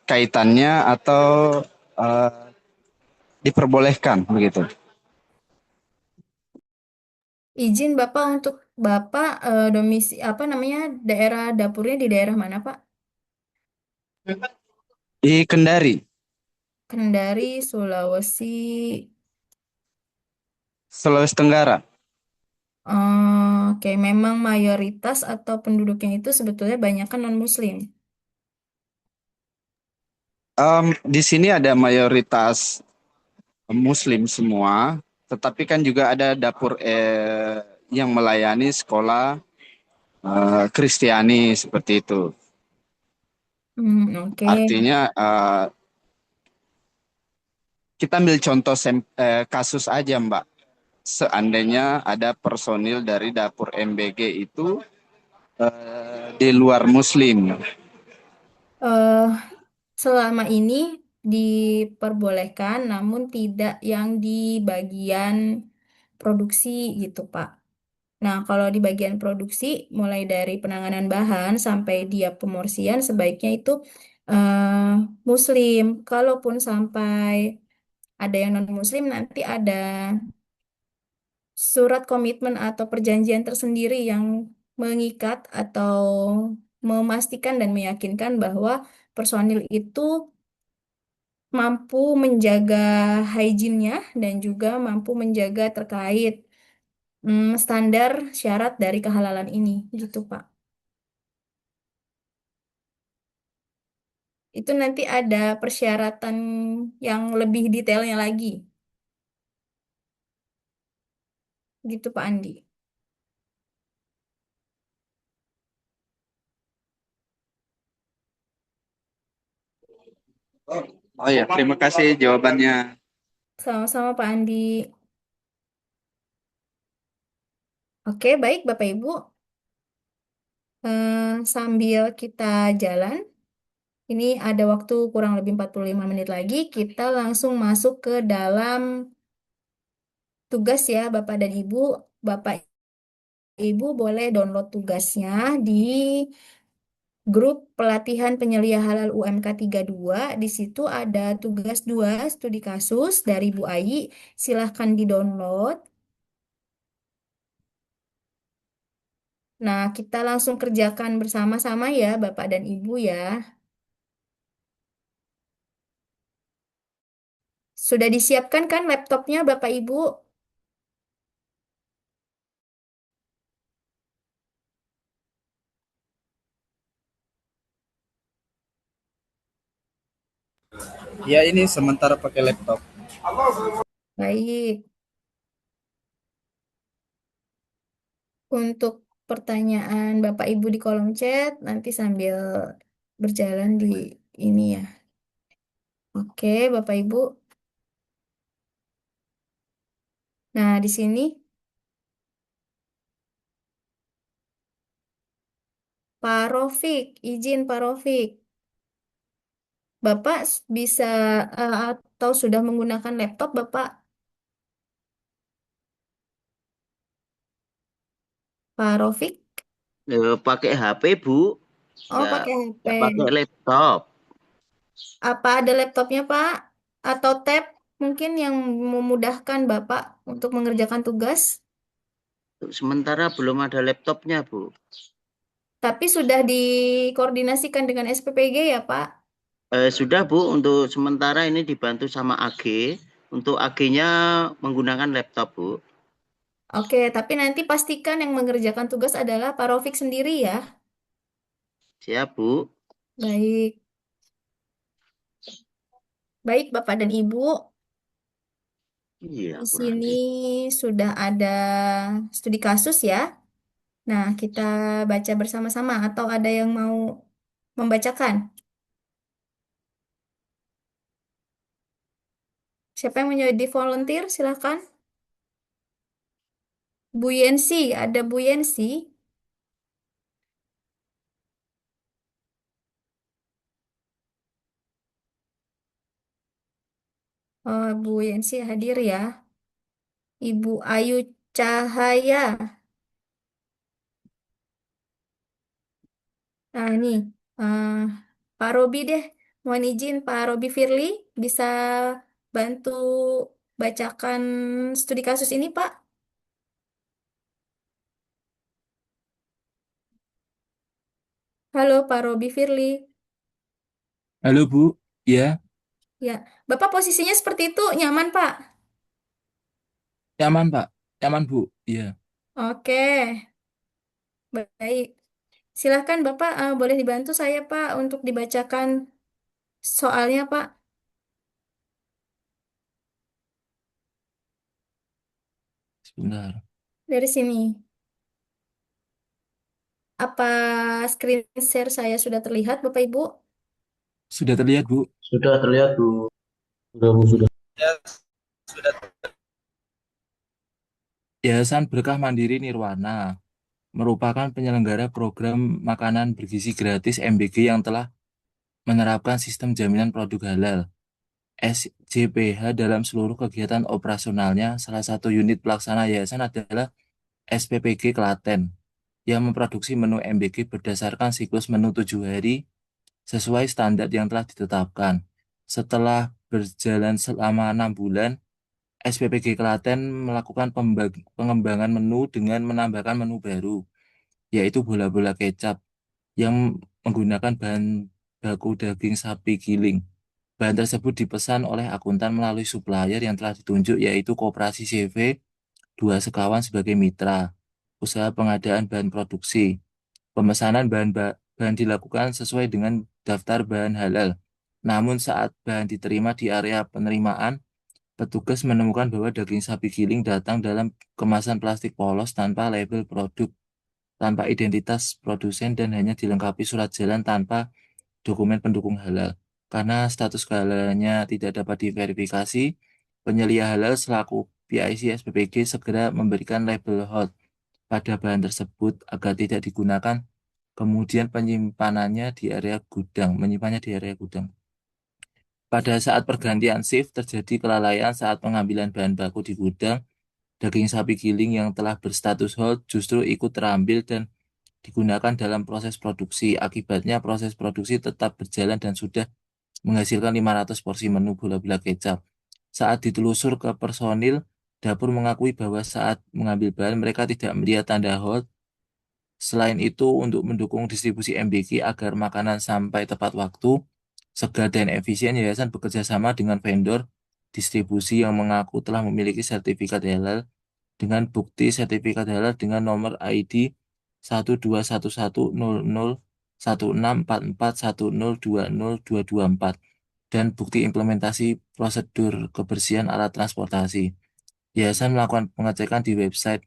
kaitannya atau eh, diperbolehkan begitu? Izin Bapak untuk Bapak apa namanya daerah dapurnya di daerah mana Pak? Di Kendari, Kendari, Sulawesi. Sulawesi Tenggara. Oke, memang mayoritas atau penduduknya itu sebetulnya banyak kan non-Muslim. Di sini ada mayoritas Muslim semua, tetapi kan juga ada dapur yang melayani sekolah Kristiani seperti itu. Oke. Artinya kita ambil contoh kasus aja Mbak. Seandainya ada personil dari dapur MBG itu di luar Muslim. eh Selama ini diperbolehkan, namun tidak yang di bagian produksi gitu, Pak. Nah, kalau di bagian produksi, mulai dari penanganan bahan sampai dia pemorsian, sebaiknya itu eh, Muslim. Kalaupun sampai ada yang non-Muslim, nanti ada surat komitmen atau perjanjian tersendiri yang mengikat atau memastikan dan meyakinkan bahwa personil itu mampu menjaga hygiene-nya dan juga mampu menjaga terkait standar syarat dari kehalalan ini, gitu Pak. Itu nanti ada persyaratan yang lebih detailnya lagi, gitu Pak Andi. Oh ya, terima kasih jawabannya. Sama-sama Pak Andi. Oke, baik Bapak Ibu. Sambil kita jalan, ini ada waktu kurang lebih 45 menit lagi, kita langsung masuk ke dalam tugas ya Bapak dan Ibu. Bapak Ibu boleh download tugasnya di grup pelatihan penyelia halal UMK 32. Di situ ada tugas 2 studi kasus dari Bu Ayi. Silahkan di-download. Nah, kita langsung kerjakan bersama-sama ya Bapak dan Ibu ya. Sudah disiapkan kan laptopnya Bapak Ibu? Ya ini sementara pakai laptop. Baik. Untuk pertanyaan Bapak Ibu di kolom chat, nanti sambil berjalan di ini ya. Oke, Bapak Ibu. Nah, di sini Pak Rofik, izin Pak Rofik. Bapak bisa atau sudah menggunakan laptop Bapak? Pak Rofik? Pakai HP, Bu. Oh, Nggak, pakai HP. nggak pakai laptop. Apa ada laptopnya Pak? Atau tab mungkin yang memudahkan Bapak untuk mengerjakan tugas? Sementara belum ada laptopnya, Bu. Tapi sudah dikoordinasikan dengan SPPG ya Pak? Sudah, Bu. Untuk sementara ini dibantu sama AG. Untuk AG-nya menggunakan laptop, Bu. Oke, tapi nanti pastikan yang mengerjakan tugas adalah Pak Rofik sendiri ya. Siap, Bu. Baik. Baik Bapak dan Ibu, Iya, di kurang sini di. sudah ada studi kasus ya. Nah, kita baca bersama-sama atau ada yang mau membacakan? Siapa yang menjadi volunteer? Silahkan. Bu Yensi, ada Bu Yensi. Oh, Bu Yensi hadir ya. Ibu Ayu Cahaya. Nah, ini eh, Pak Robi deh. Mohon izin Pak Robi Firly bisa bantu bacakan studi kasus ini, Pak. Halo Pak Robi Firly. Halo Bu, ya Ya, Bapak posisinya seperti itu nyaman, Pak? nyaman Pak, nyaman Bu, iya Oke, baik. Silahkan Bapak boleh dibantu saya, Pak, untuk dibacakan soalnya, Pak, sebentar. dari sini. Apa screen share saya sudah terlihat, Bapak Ibu? Sudah terlihat Bu, Sudah terlihat, Bu. Sudah, Bu, sudah. Ya, sudah. Yayasan Berkah Mandiri Nirwana merupakan penyelenggara program makanan bergizi gratis MBG yang telah menerapkan sistem jaminan produk halal SJPH dalam seluruh kegiatan operasionalnya. Salah satu unit pelaksana yayasan adalah SPPG Klaten yang memproduksi menu MBG berdasarkan siklus menu 7 hari sesuai standar yang telah ditetapkan. Setelah berjalan selama 6 bulan, SPPG Klaten melakukan pengembangan menu dengan menambahkan menu baru, yaitu bola-bola kecap yang menggunakan bahan baku daging sapi giling. Bahan tersebut dipesan oleh akuntan melalui supplier yang telah ditunjuk, yaitu Koperasi CV Dua Sekawan sebagai mitra. Usaha pengadaan bahan produksi. Pemesanan bahan dilakukan sesuai dengan daftar bahan halal. Namun saat bahan diterima di area penerimaan, petugas menemukan bahwa daging sapi giling datang dalam kemasan plastik polos tanpa label produk, tanpa identitas produsen, dan hanya dilengkapi surat jalan tanpa dokumen pendukung halal. Karena status kehalalannya tidak dapat diverifikasi, penyelia halal selaku PIC SPPG segera memberikan label hold pada bahan tersebut agar tidak digunakan, kemudian menyimpannya di area gudang. Pada saat pergantian shift terjadi kelalaian saat pengambilan bahan baku di gudang, daging sapi giling yang telah berstatus hold justru ikut terambil dan digunakan dalam proses produksi. Akibatnya proses produksi tetap berjalan dan sudah menghasilkan 500 porsi menu bola-bola kecap. Saat ditelusur ke personil, dapur mengakui bahwa saat mengambil bahan mereka tidak melihat tanda hold. Selain itu, untuk mendukung distribusi MBK agar makanan sampai tepat waktu, segar dan efisien, yayasan bekerja sama dengan vendor distribusi yang mengaku telah memiliki sertifikat halal dengan bukti sertifikat halal dengan nomor ID 121101644102024 dan bukti implementasi prosedur kebersihan alat transportasi. Yayasan melakukan pengecekan di website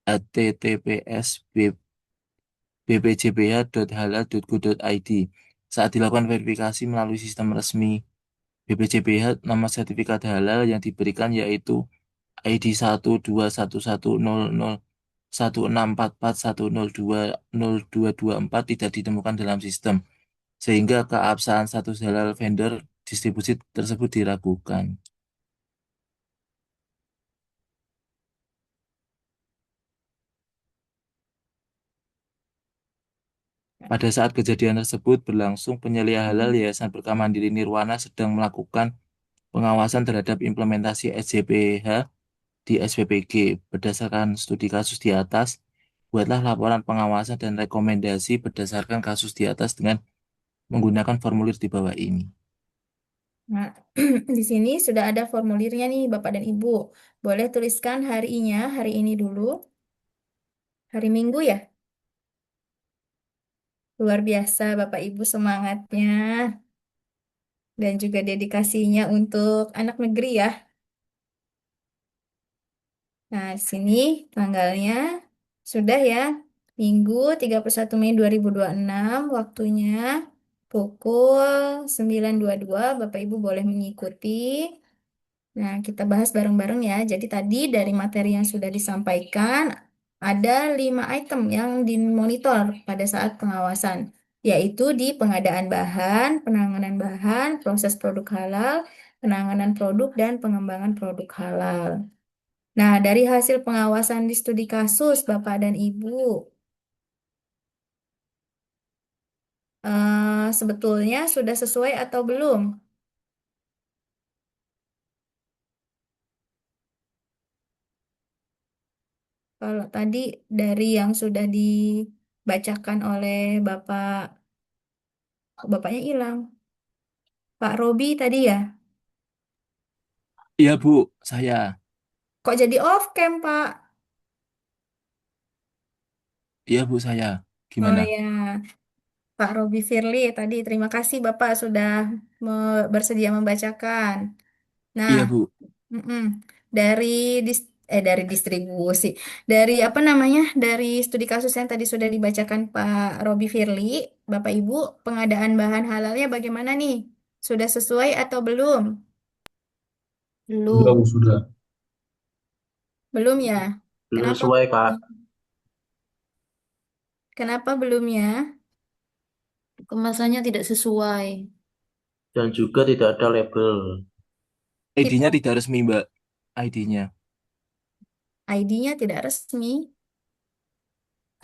https://bpjbh.halal.go.id. Saat dilakukan verifikasi melalui sistem resmi BPJBH, nama sertifikat halal yang diberikan yaitu ID 121101644102224 tidak ditemukan dalam sistem, sehingga keabsahan status halal vendor distribusi tersebut diragukan. Pada saat kejadian tersebut berlangsung, penyelia halal Yayasan Berkah Mandiri Nirwana sedang melakukan pengawasan terhadap implementasi SJPH di SPPG. Berdasarkan studi kasus di atas, buatlah laporan pengawasan dan rekomendasi berdasarkan kasus di atas dengan menggunakan formulir di bawah ini. Nah, di sini sudah ada formulirnya nih, Bapak dan Ibu. Boleh tuliskan harinya, hari ini dulu. Hari Minggu ya? Luar biasa Bapak Ibu semangatnya dan juga dedikasinya untuk anak negeri ya. Nah, di sini tanggalnya sudah ya. Minggu 31 Mei 2026 waktunya pukul 9.22 Bapak Ibu boleh mengikuti. Nah, kita bahas bareng-bareng ya. Jadi tadi dari materi yang sudah disampaikan, ada 5 item yang dimonitor pada saat pengawasan, yaitu di pengadaan bahan, penanganan bahan, proses produk halal, penanganan produk, dan pengembangan produk halal. Nah, dari hasil pengawasan di studi kasus, Bapak dan Ibu, sebetulnya sudah sesuai atau belum? Kalau tadi dari yang sudah dibacakan oleh bapaknya hilang. Pak Robi tadi ya? Iya Bu, saya. Kok jadi off cam, Pak? Iya Bu, saya. Oh Gimana? ya, Pak Robi Firly tadi. Terima kasih Bapak sudah bersedia membacakan. Nah, Iya Bu. mm-mm. dari dari distribusi, dari apa namanya, dari studi kasus yang tadi sudah dibacakan Pak Robi Firly, Bapak Ibu, pengadaan bahan halalnya bagaimana nih? Sudah sesuai atau belum? Sudah, Bu, Belum, sudah. belum ya. Belum Kenapa? sesuai, Kak. Kenapa belum ya? Kemasannya tidak sesuai. Dan juga tidak ada label. ID-nya Kita tidak resmi Mbak. ID-nya. ID-nya tidak resmi.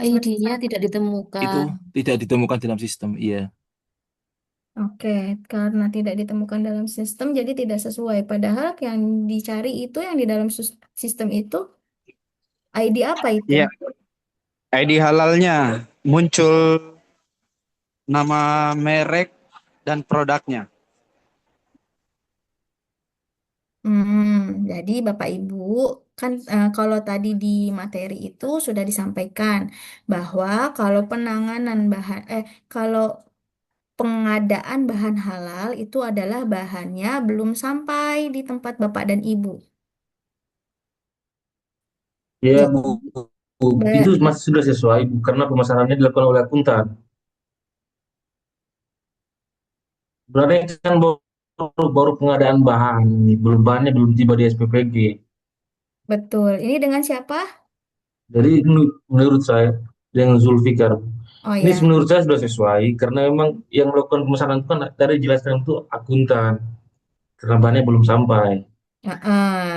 ID-nya Sebentar. tidak Itu ditemukan. tidak ditemukan dalam sistem. Iya. Oke, karena tidak ditemukan dalam sistem, jadi tidak sesuai. Padahal yang dicari itu, yang di dalam sistem itu, ID apa itu? Iya, ID halalnya muncul nama merek dan produknya. Jadi Bapak Ibu, kan kalau tadi di materi itu sudah disampaikan bahwa kalau kalau pengadaan bahan halal itu adalah bahannya belum sampai di tempat Bapak dan Ibu. Iya, Jadi, Bu. Bu. Itu masih sudah sesuai, Bu, karena pemasarannya dilakukan oleh akuntan. Berarti kan baru pengadaan bahan, nih, belum bahannya belum tiba di SPPG. Betul. Ini dengan siapa? Jadi menurut saya dengan Zulfikar, Oh ini ya. menurut saya sudah sesuai karena memang yang melakukan pemesanan itu kan tadi jelaskan itu akuntan karena bahannya belum sampai.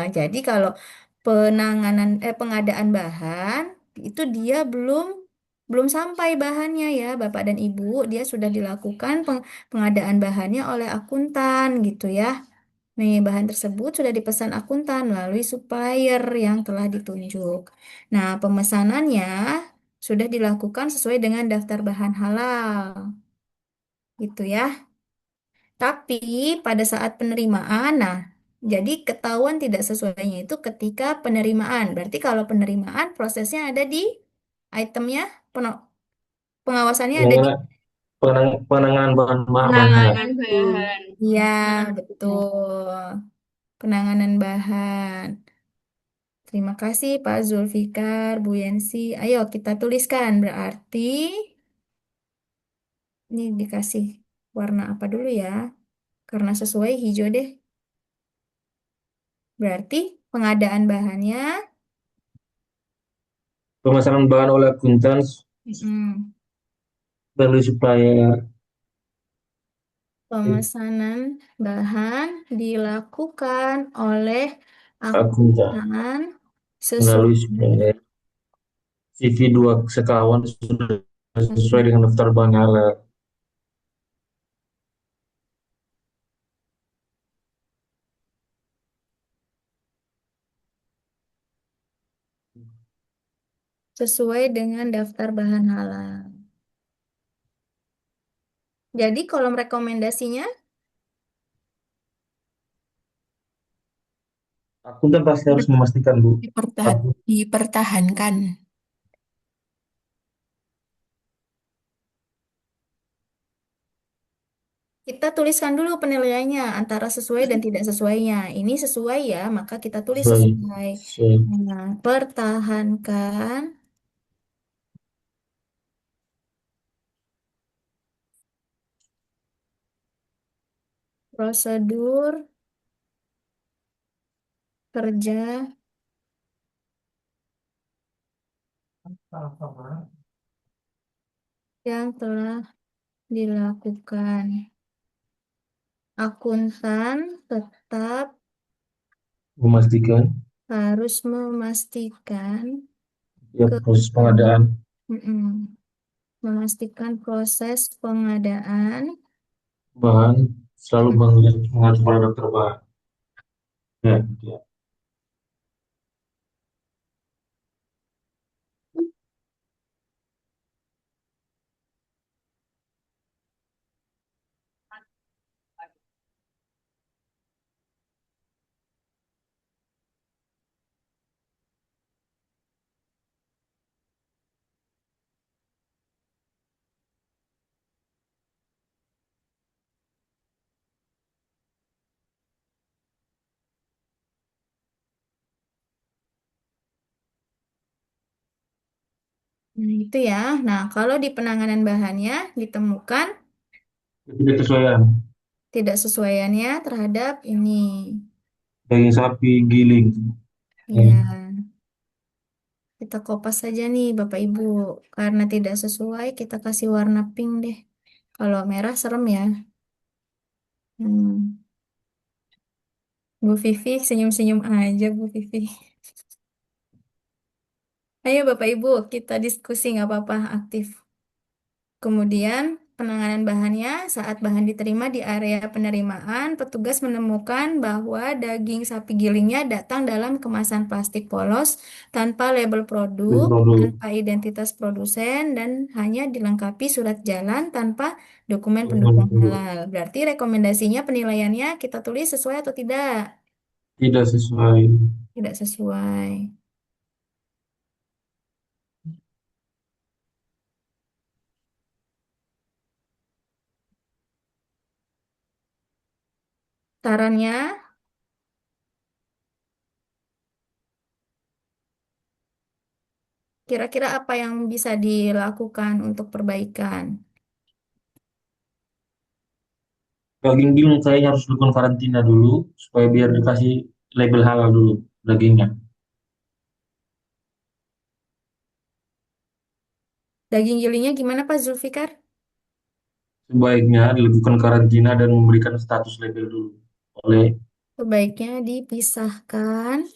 Jadi kalau pengadaan bahan itu dia belum sampai bahannya ya Bapak dan Ibu, dia sudah dilakukan pengadaan bahannya oleh akuntan gitu ya. Nih, bahan tersebut sudah dipesan akuntan melalui supplier yang telah ditunjuk. Nah, pemesanannya sudah dilakukan sesuai dengan daftar bahan halal, gitu ya. Tapi pada saat penerimaan, nah, jadi ketahuan tidak sesuainya itu ketika penerimaan. Berarti kalau penerimaan prosesnya ada di itemnya, pengawasannya ada di Penanganan penanganan bahan halal. penanganan bahan. Iya, betul. Penanganan bahan. Terima kasih Pak Zulfikar, Bu Yensi. Ayo kita tuliskan. Berarti ini dikasih warna apa dulu ya? Karena sesuai hijau deh. Berarti pengadaan bahannya. Pemesanan bahan oleh akuntan Mm-mm. melalui supplier Pemesanan bahan dilakukan oleh akuntan akuntan melalui sesuai supplier. CV2 sekawan sudah sesuai dengan daftar bahan halal. sesuai dengan daftar bahan halal. Jadi kolom rekomendasinya Akuntan pasti harus memastikan, Bu. Dipertahankan. kita tuliskan dulu penilaiannya antara sesuai dan tidak sesuainya. Ini sesuai ya, maka kita tulis Sesuai, sesuai. sesuai. Nah, pertahankan prosedur kerja yang telah dilakukan. Akuntan tetap Memastikan harus memastikan ya ke proses pengadaan Mm-mm. Memastikan proses pengadaan. bahan selalu Mm-mm. mengacu pada daftar bahan. Ya, ya. Nah, itu ya. Nah, kalau di penanganan bahannya ditemukan Ketidaksesuaian tidak sesuaiannya terhadap ini. daging sapi giling. Ya, Ya. kita kopas saja nih Bapak Ibu. Karena tidak sesuai, kita kasih warna pink deh. Kalau merah serem ya. Hmm. Bu Vivi senyum-senyum aja Bu Vivi. Ayo Bapak Ibu, kita diskusi nggak apa-apa aktif. Kemudian penanganan bahannya saat bahan diterima di area penerimaan, petugas menemukan bahwa daging sapi gilingnya datang dalam kemasan plastik polos tanpa label produk, Produk tanpa identitas produsen, dan hanya dilengkapi surat jalan tanpa dokumen pendukung halal. Berarti rekomendasinya penilaiannya kita tulis sesuai atau tidak? tidak sesuai. Tidak sesuai. Sarannya, kira-kira apa yang bisa dilakukan untuk perbaikan? Daging giling kayaknya harus lakukan karantina dulu supaya biar dikasih label halal dulu dagingnya. Daging gilingnya gimana Pak Zulfikar? Sebaiknya dilakukan karantina dan memberikan status label dulu oleh Sebaiknya dipisahkan,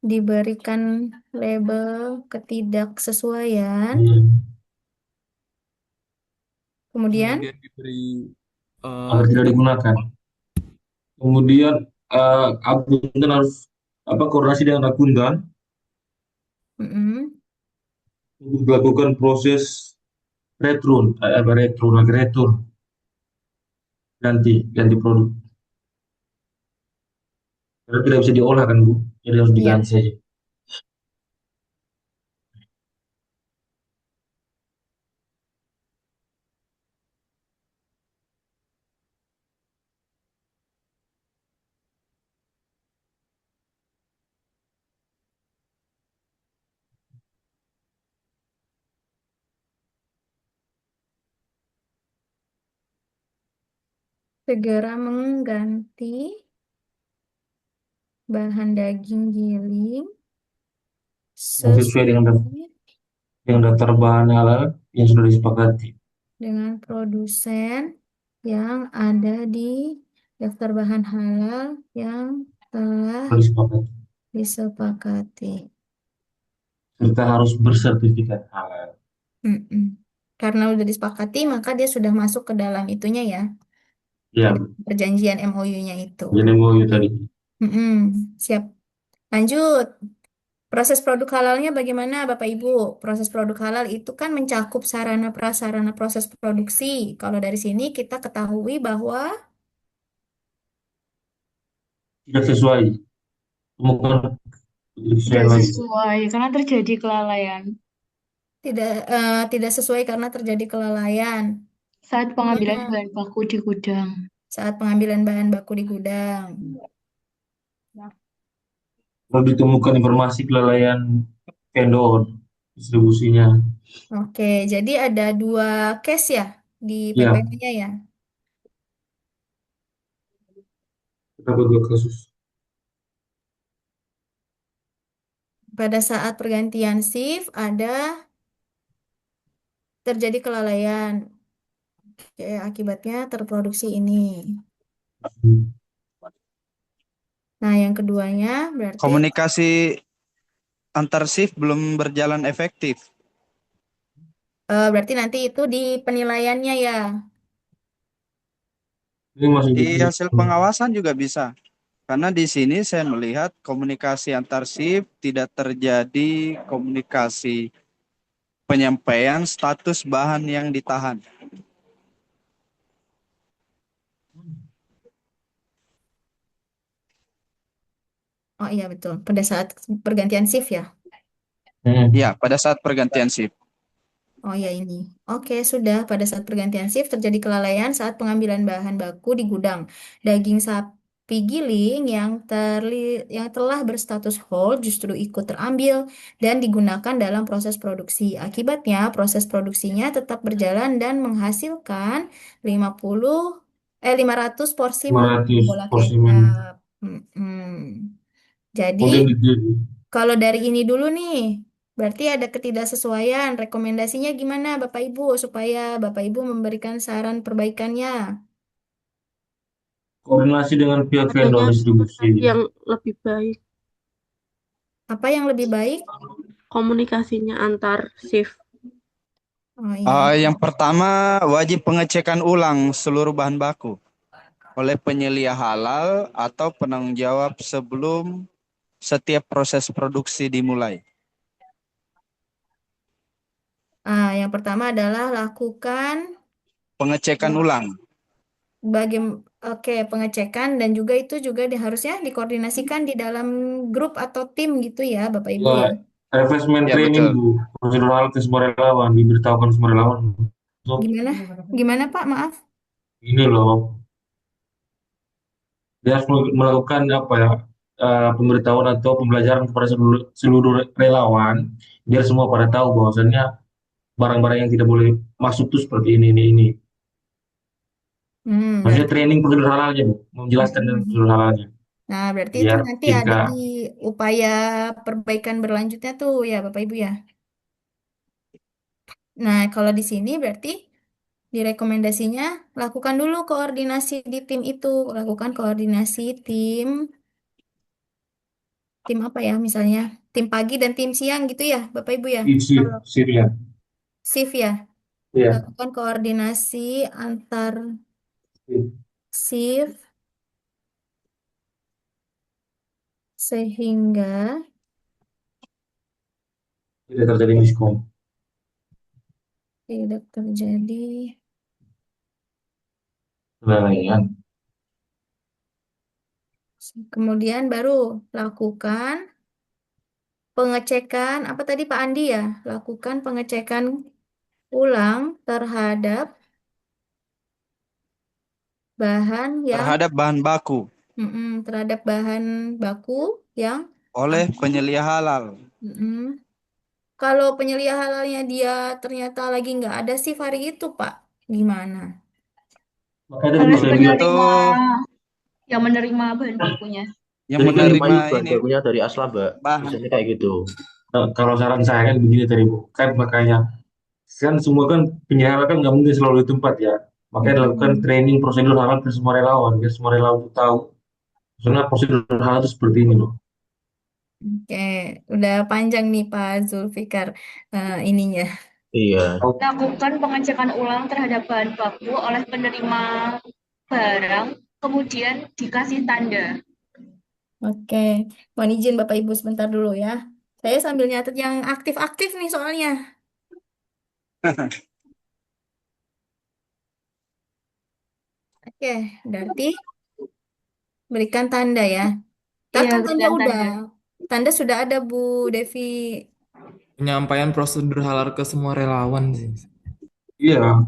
diberikan label ketidaksesuaian, kemudian Kemudian diberi agar tidak izin digunakan. Kemudian akuntan harus koordinasi dengan akuntan mm-mm, untuk melakukan proses return ganti produk. Karena tidak bisa diolah kan Bu, jadi harus ya, diganti saja. segera mengganti bahan daging giling Yang sesuai sesuai dengan daftar bahan halal yang sudah disepakati. dengan produsen yang ada di daftar bahan halal yang telah Sudah disepakati. disepakati. Serta harus bersertifikat halal. Mm-mm. Karena udah disepakati, maka dia sudah masuk ke dalam itunya ya, ke Ya, dalam perjanjian MOU-nya itu. jadi mau tadi. Mm-mm. Siap. Lanjut. Proses produk halalnya bagaimana, Bapak Ibu? Proses produk halal itu kan mencakup sarana prasarana proses produksi. Kalau dari sini kita ketahui bahwa Tidak sesuai, temukan Tidak kesesuaian lagi. sesuai karena terjadi kelalaian tidak sesuai karena terjadi kelalaian. saat pengambilan Gimana? bahan baku di gudang. Saat pengambilan bahan baku di gudang. Kalau ditemukan informasi kelalaian vendor, distribusinya, Oke, jadi ada dua case ya di ya, PPH-nya ya. terdapat dua kasus. Pada saat pergantian shift ada terjadi kelalaian. Oke, akibatnya terproduksi ini. Nah, yang keduanya berarti Komunikasi antar shift belum berjalan efektif. berarti nanti itu di penilaiannya ya. Ini masih Di hasil pengawasan juga bisa. Karena di sini saya melihat komunikasi antar shift tidak terjadi komunikasi penyampaian status bahan yang ditahan. Oh iya betul. Pada saat pergantian shift ya. Ya, pada saat pergantian shift. Oh ya ini. Oke, sudah. Pada saat pergantian shift terjadi kelalaian saat pengambilan bahan baku di gudang. Daging sapi giling yang telah berstatus whole justru ikut terambil dan digunakan dalam proses produksi. Akibatnya, proses produksinya tetap berjalan dan menghasilkan 500 porsi menu 500 bola porsi menu. kecap. Mm-mm. Jadi, Kemudian kalau dari ini dulu nih, berarti ada ketidaksesuaian. Rekomendasinya gimana Bapak Ibu supaya Bapak Ibu memberikan saran perbaikannya? koordinasi dengan pihak vendor Adanya distribusi. komunikasi yang lebih baik, Apa yang lebih baik? komunikasinya antar shift. Oh iya. Yang pertama, wajib pengecekan ulang seluruh bahan baku oleh penyelia halal atau penanggung jawab sebelum setiap proses produksi dimulai. Yang pertama adalah lakukan Pengecekan ulang. pengecekan dan juga itu juga harusnya dikoordinasikan di dalam grup atau tim gitu ya, Bapak Ibu ya. Refreshment Ya, training betul. Bu, prosedural ke semua relawan, diberitahukan semua relawan. So, Gimana? Gimana Pak? Maaf. ini loh, dia harus melakukan pemberitahuan atau pembelajaran kepada seluruh relawan, biar semua pada tahu bahwasannya barang-barang yang tidak boleh masuk tuh seperti ini. Maksudnya Berarti, training prosedur halalnya, Bu. Menjelaskan tentang mm-mm. prosedur halalnya. Nah, berarti itu Biar nanti ada ketika di upaya perbaikan berlanjutnya tuh ya Bapak Ibu ya. Nah, kalau di sini berarti direkomendasinya lakukan dulu koordinasi di tim itu, lakukan koordinasi tim, tim apa ya misalnya, tim pagi dan tim siang gitu ya Bapak Ibu ya. shift, Kalau shift ya. shift ya, Iya. lakukan koordinasi antar Shift. shift sehingga Tidak terjadi miskom. tidak terjadi. Kelalaian. Kemudian baru lakukan pengecekan, apa tadi Pak Andi ya? Lakukan pengecekan ulang terhadap bahan yang, Terhadap bahan baku terhadap bahan baku yang, oleh penyelia halal. mm-mm. Kalau penyelia halalnya dia ternyata lagi nggak ada sih hari itu Pak, gimana? Makanya tadi Oleh saya bilang, Itu penerima yang menerima bahan bakunya. yang Jadi menerima kan bahan ini bakunya dari Aslaba, bahan. biasanya kayak gitu. kalau saran saya kan begini tadi Bu, kan makanya kan semua kan penyelenggara kan nggak mungkin selalu di tempat ya. Makanya dilakukan Mm-mm. training prosedur halal ke semua relawan, biar semua relawan itu tahu sebenarnya prosedur halal itu seperti ini loh. Oke, udah panjang nih Pak Zulfikar ininya. Iya. Tahu. Lakukan pengecekan ulang terhadap bahan baku oleh penerima barang, kemudian dikasih tanda. Oke, mohon izin Bapak Ibu sebentar dulu ya. Saya sambil nyatet yang aktif-aktif nih soalnya. Oke, berarti berikan tanda ya. Ntar Iya, kan tanda berikan udah. tanda. Tanda sudah ada Bu Devi. Penyampaian prosedur halal ke semua relawan sih. Iya,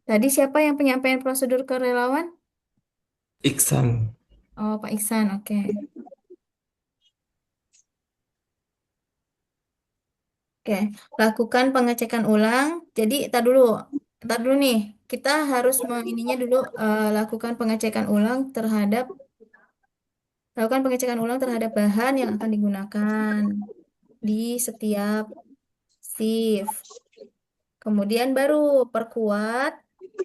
Tadi siapa yang penyampaian prosedur ke relawan? Iksan. Oh, Pak Iksan, oke. Oke, lakukan pengecekan ulang. Jadi, tar dulu nih. Kita harus ininya dulu lakukan pengecekan ulang terhadap lakukan pengecekan ulang terhadap bahan yang akan digunakan di setiap shift. Kemudian baru perkuat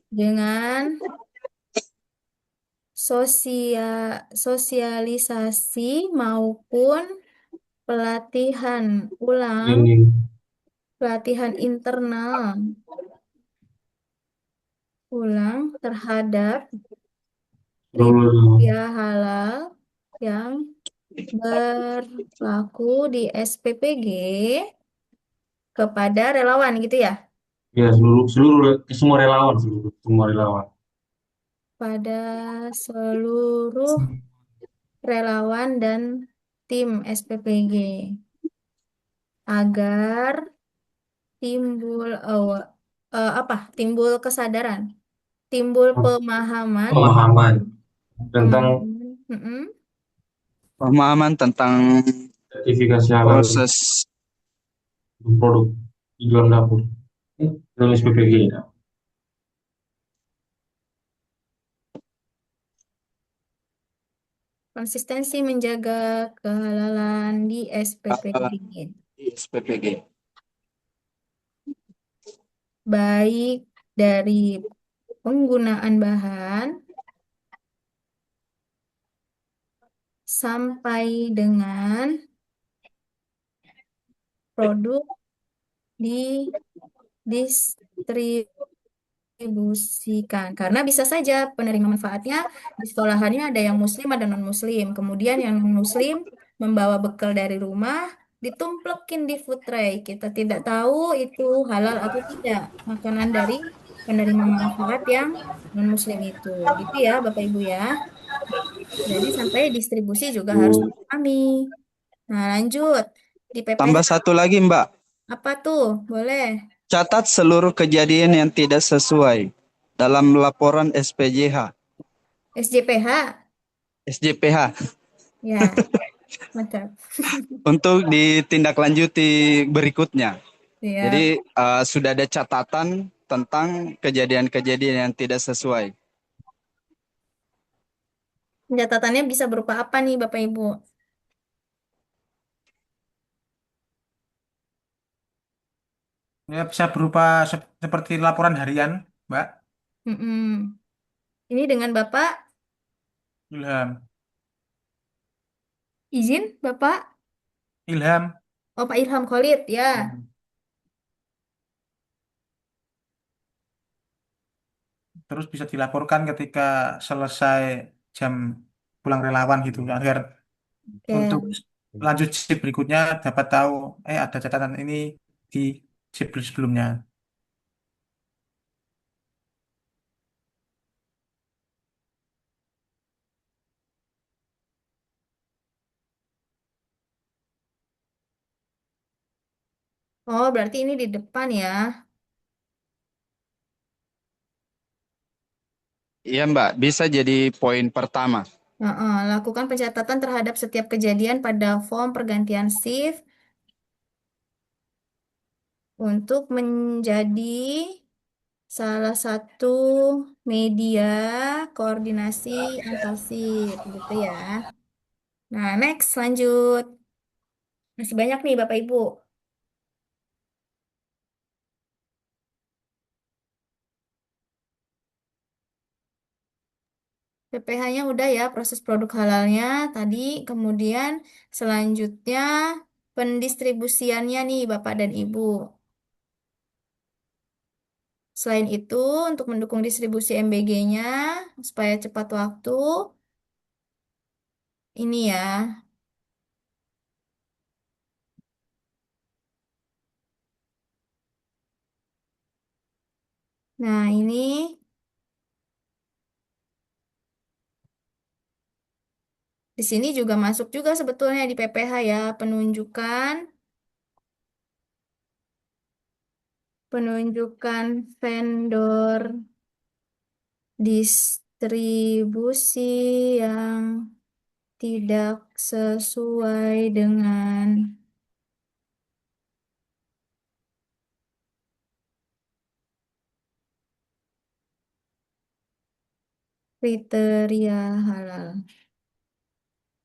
dengan sosialisasi maupun pelatihan ulang, ini pelatihan internal ulang terhadap seluruh kriteria halal yang berlaku di SPPG kepada relawan gitu ya. ya seluruh seluruh semua relawan seluruh semua relawan. Pada seluruh relawan dan tim SPPG agar timbul timbul kesadaran, timbul pemahaman, Pemahaman tentang mm-mm, Pemahaman tentang sertifikasi halal proses untuk produk di dalam dapur. Dalam SPPG ya. konsistensi menjaga kehalalan di SPPG, SPPG. baik dari penggunaan bahan sampai dengan produk didistribusikan. Karena bisa saja penerima manfaatnya di sekolahannya ada yang muslim, ada non-muslim. Kemudian yang non-muslim membawa bekal dari rumah, ditumplekin di food tray. Kita tidak tahu itu halal atau tidak makanan dari penerima manfaat yang non-muslim itu. Gitu ya, Bapak Ibu ya. Jadi sampai distribusi juga harus Bu, dipahami. Nah, lanjut. Di PPH Tambah satu lagi, Mbak. apa tuh? Boleh. Catat seluruh kejadian yang tidak sesuai dalam laporan SPJH. SJPH. SJPH Ya, mantap. untuk ditindaklanjuti berikutnya. Ya, Jadi sudah ada catatan tentang kejadian-kejadian yang tidak sesuai. Pencatatannya bisa berupa apa nih, Bapak Ibu? Ya, bisa berupa seperti laporan harian, Mbak. Mm-mm. Ini dengan Bapak Ilham. izin, Bapak? Ilham. Oh, Pak Ilham Khalid, ya. Hmm. Terus bisa dilaporkan ketika selesai jam pulang relawan gitu, agar untuk Oke. lanjut shift berikutnya dapat tahu, ada catatan ini di shift sebelumnya. Oh, berarti ini di depan ya. Iya Mbak, bisa jadi poin pertama. Heeh, lakukan pencatatan terhadap setiap kejadian pada form pergantian shift untuk menjadi salah satu media koordinasi antar shift, gitu ya. Nah, next, lanjut. Masih banyak nih, Bapak Ibu. PPH-nya udah ya, proses produk halalnya tadi. Kemudian selanjutnya pendistribusiannya nih, Bapak dan Ibu. Selain itu, untuk mendukung distribusi MBG-nya supaya cepat waktu, ini ya. Nah, ini di sini juga masuk juga sebetulnya di PPH ya, penunjukan vendor distribusi yang tidak sesuai dengan kriteria halal,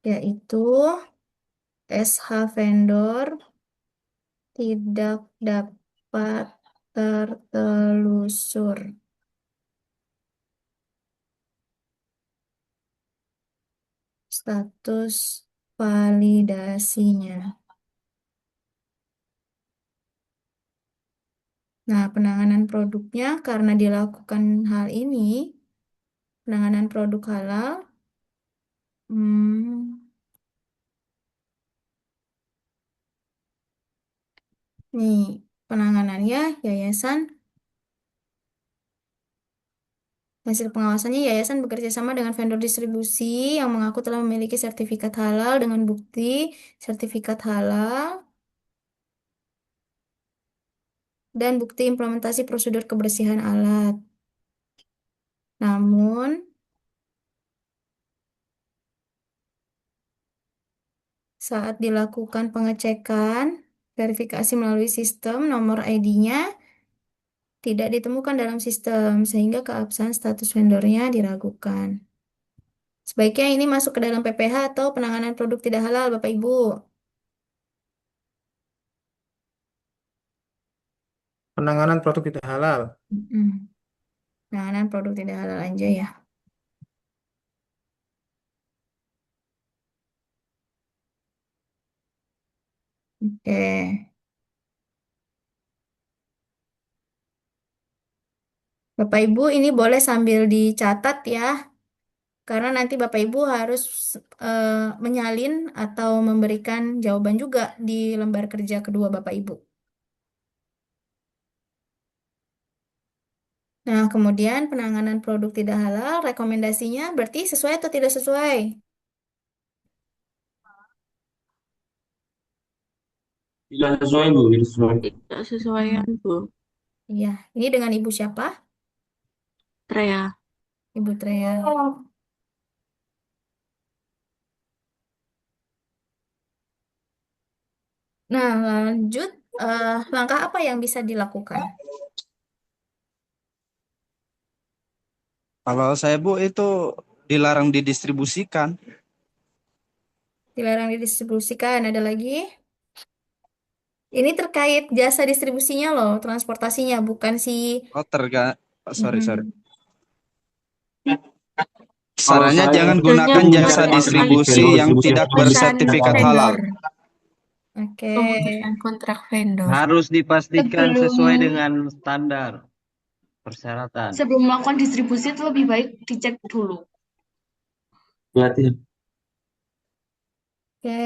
yaitu SH vendor tidak dapat tertelusur. Status validasinya. Nah, penanganan produknya karena dilakukan hal ini, penanganan produk halal, hmm, nih penanganannya yayasan, hasil pengawasannya yayasan bekerja sama dengan vendor distribusi yang mengaku telah memiliki sertifikat halal dengan bukti sertifikat halal dan bukti implementasi prosedur kebersihan alat. Namun, saat dilakukan pengecekan, verifikasi melalui sistem, nomor ID-nya tidak ditemukan dalam sistem, sehingga keabsahan status vendornya diragukan. Sebaiknya ini masuk ke dalam PPH atau penanganan produk tidak halal, Bapak Ibu. Penanganan produk tidak halal. Mm-mm. Penanganan produk tidak halal aja ya. Oke. Bapak Ibu ini boleh sambil dicatat ya, karena nanti Bapak Ibu harus eh, menyalin atau memberikan jawaban juga di lembar kerja kedua Bapak Ibu. Nah, kemudian penanganan produk tidak halal, rekomendasinya berarti sesuai atau tidak sesuai? Tidak sesuai, Bu. Tidak sesuai. Tidak sesuaian, Bu. Iya, ini dengan Ibu siapa? Trea. Ibu Trea. Nah, lanjut, langkah apa yang bisa dilakukan? Kalau saya Bu itu dilarang didistribusikan. Dilarang didistribusikan. Ada lagi? Ini terkait jasa distribusinya loh, transportasinya, bukan si... Oh sorry sorry. Mm-mm. Kalau Sarannya saya jangan Modelnya gunakan jasa bukan mencari alternatif distribusi vendor yang distribusi yang tidak sudah Bukan bersertifikat halal. vendor, Oke. bukan kontrak vendor. Harus dipastikan sebelum sesuai dengan standar persyaratan. sebelum melakukan distribusi itu lebih baik dicek dulu. pelatihan. Oke.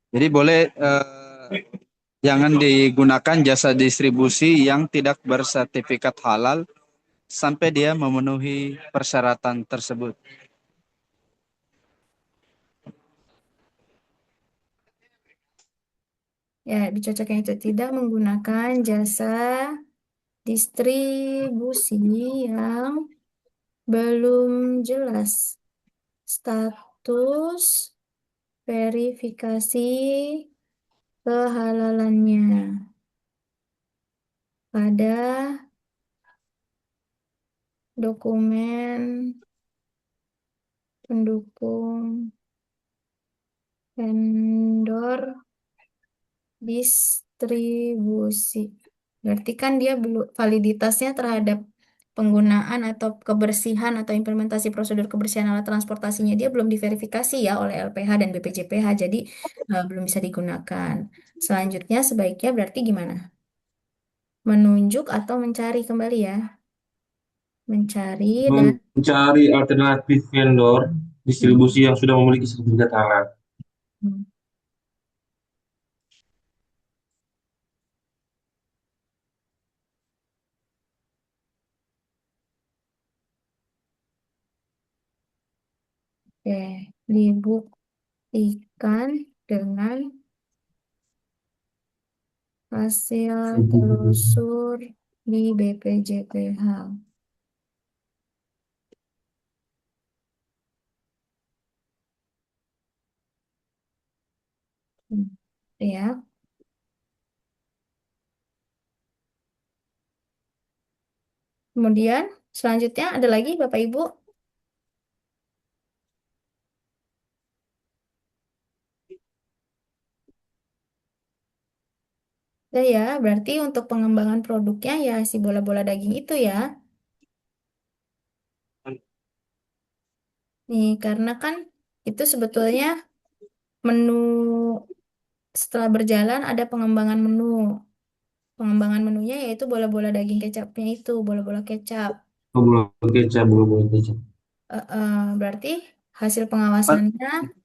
Jadi boleh jangan digunakan jasa distribusi yang tidak bersertifikat halal sampai dia memenuhi persyaratan tersebut. Ya, dicocoknya itu tidak menggunakan jasa distribusi yang belum jelas status verifikasi kehalalannya pada dokumen pendukung vendor distribusi. Berarti kan dia belum validitasnya terhadap penggunaan atau kebersihan atau implementasi prosedur kebersihan alat transportasinya dia belum diverifikasi ya oleh LPH dan BPJPH, jadi belum bisa digunakan. Selanjutnya sebaiknya berarti gimana? Menunjuk atau mencari kembali ya? Mencari dan Mencari alternatif vendor distribusi yang sudah memiliki sertifikat halal. Hmm, oke, dibuktikan dengan hasil telusur di BPJPH. Ya. Kemudian selanjutnya ada lagi Bapak Ibu. Ya, berarti untuk pengembangan produknya ya si bola-bola daging itu ya. Nih, karena kan itu sebetulnya menu setelah berjalan ada pengembangan menu. Pengembangan menunya yaitu bola-bola daging kecapnya itu, bola-bola kecap. Belum kecap, belum kecap. Berarti hasil pengawasannya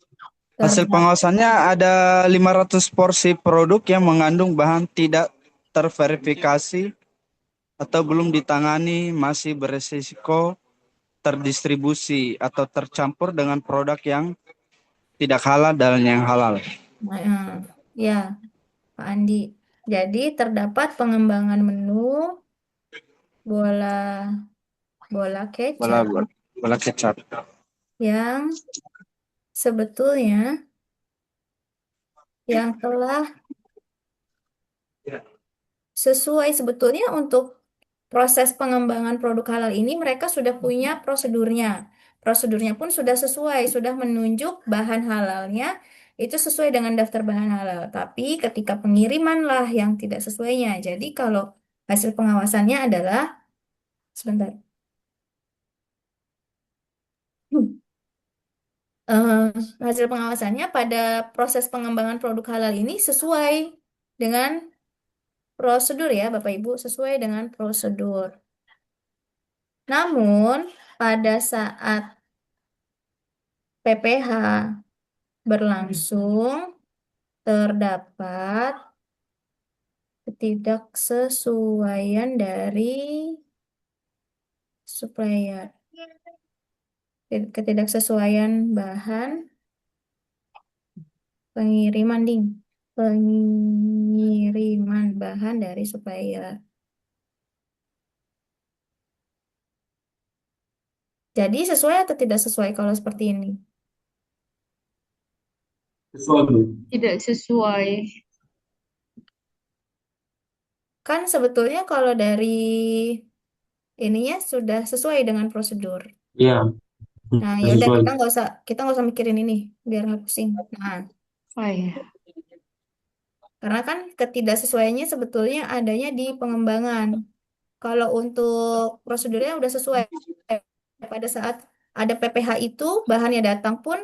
Hasil terdapat. pengawasannya ada 500 porsi produk yang mengandung bahan tidak terverifikasi atau belum ditangani masih beresiko terdistribusi atau tercampur dengan produk yang tidak halal dan yang halal. Ya, Pak Andi. Jadi terdapat pengembangan menu bola bola Bola, kecap bola kecap. yang sebetulnya yang telah sesuai sebetulnya untuk proses pengembangan produk halal ini mereka sudah punya prosedurnya. Prosedurnya pun sudah sesuai, sudah menunjuk bahan halalnya itu sesuai dengan daftar bahan halal. Tapi ketika pengiriman lah yang tidak sesuainya. Jadi kalau hasil pengawasannya adalah sebentar. Eh, Hasil pengawasannya pada proses pengembangan produk halal ini sesuai dengan prosedur ya Bapak Ibu, sesuai dengan prosedur. Namun pada saat PPH berlangsung terdapat ketidaksesuaian dari supplier, ketidaksesuaian bahan pengiriman bahan dari supplier. Jadi sesuai atau tidak sesuai kalau seperti ini? Sesuai, Bu. Tidak sesuai. Kan sebetulnya kalau dari ininya sudah sesuai dengan prosedur. Iya, Nah, sudah ya udah sesuai. kita nggak usah mikirin ini biar nggak pusing. Nah, Oh ya. karena kan ketidaksesuaiannya sebetulnya adanya di pengembangan. Kalau untuk prosedurnya udah sesuai. Pada saat ada PPH itu bahannya datang pun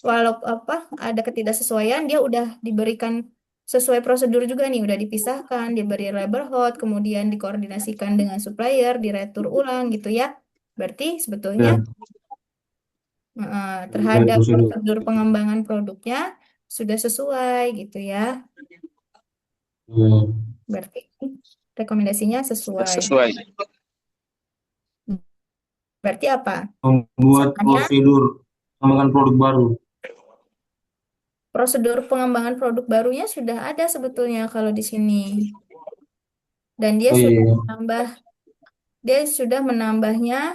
walau apa ada ketidaksesuaian dia udah diberikan sesuai prosedur juga nih, udah dipisahkan, diberi label hot, kemudian dikoordinasikan dengan supplier, diretur ulang gitu ya. Berarti sebetulnya Ya, sesuai terhadap prosedur. prosedur pengembangan produknya sudah sesuai gitu ya. Ya. Berarti rekomendasinya sesuai. Sesuai. Berarti apa? Membuat Misalnya prosedur pengembangan produk baru. prosedur pengembangan produk barunya sudah ada sebetulnya kalau di sini. Dan Oh iya, dia sudah menambahnya,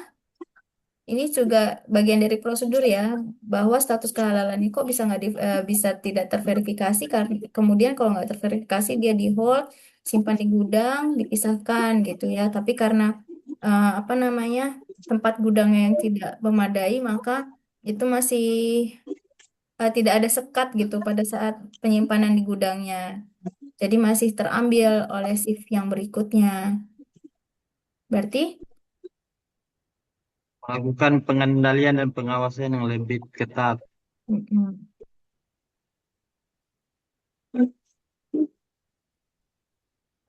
ini juga bagian dari prosedur ya, bahwa status kehalalan ini kok bisa nggak bisa tidak terverifikasi, karena kemudian kalau nggak terverifikasi dia di hold, simpan di gudang, dipisahkan gitu ya. Tapi karena apa namanya tempat gudangnya yang tidak memadai, maka itu masih tidak ada sekat gitu pada saat penyimpanan di gudangnya. Jadi masih terambil oleh shift yang berikutnya. Berarti Melakukan pengendalian dan pengawasan yang lebih ketat. mm-mm.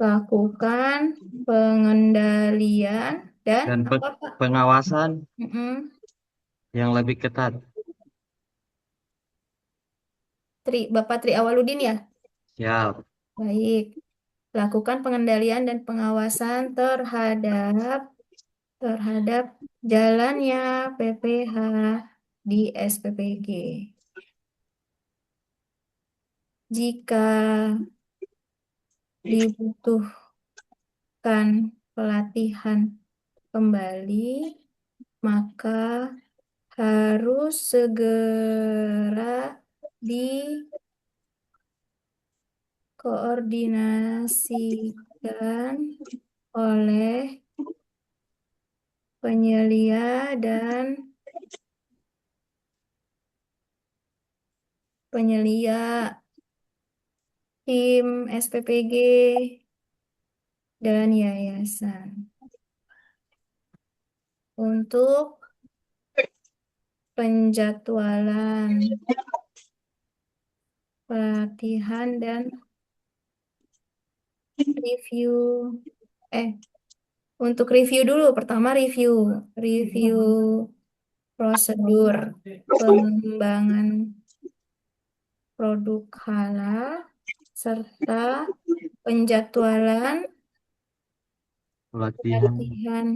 Lakukan pengendalian dan Dan apa Pak? pengawasan Mm-mm. yang lebih ketat. Bapak Tri Awaludin ya? Siap. Baik. Lakukan pengendalian dan pengawasan terhadap jalannya PPH di SPPG. Jika dibutuhkan pelatihan kembali, maka harus segera dikoordinasikan oleh penyelia dan tim SPPG dan yayasan untuk penjadwalan pelatihan dan review. Untuk review dulu, pertama review prosedur pengembangan produk halal serta penjadwalan Pelatihan. pelatihan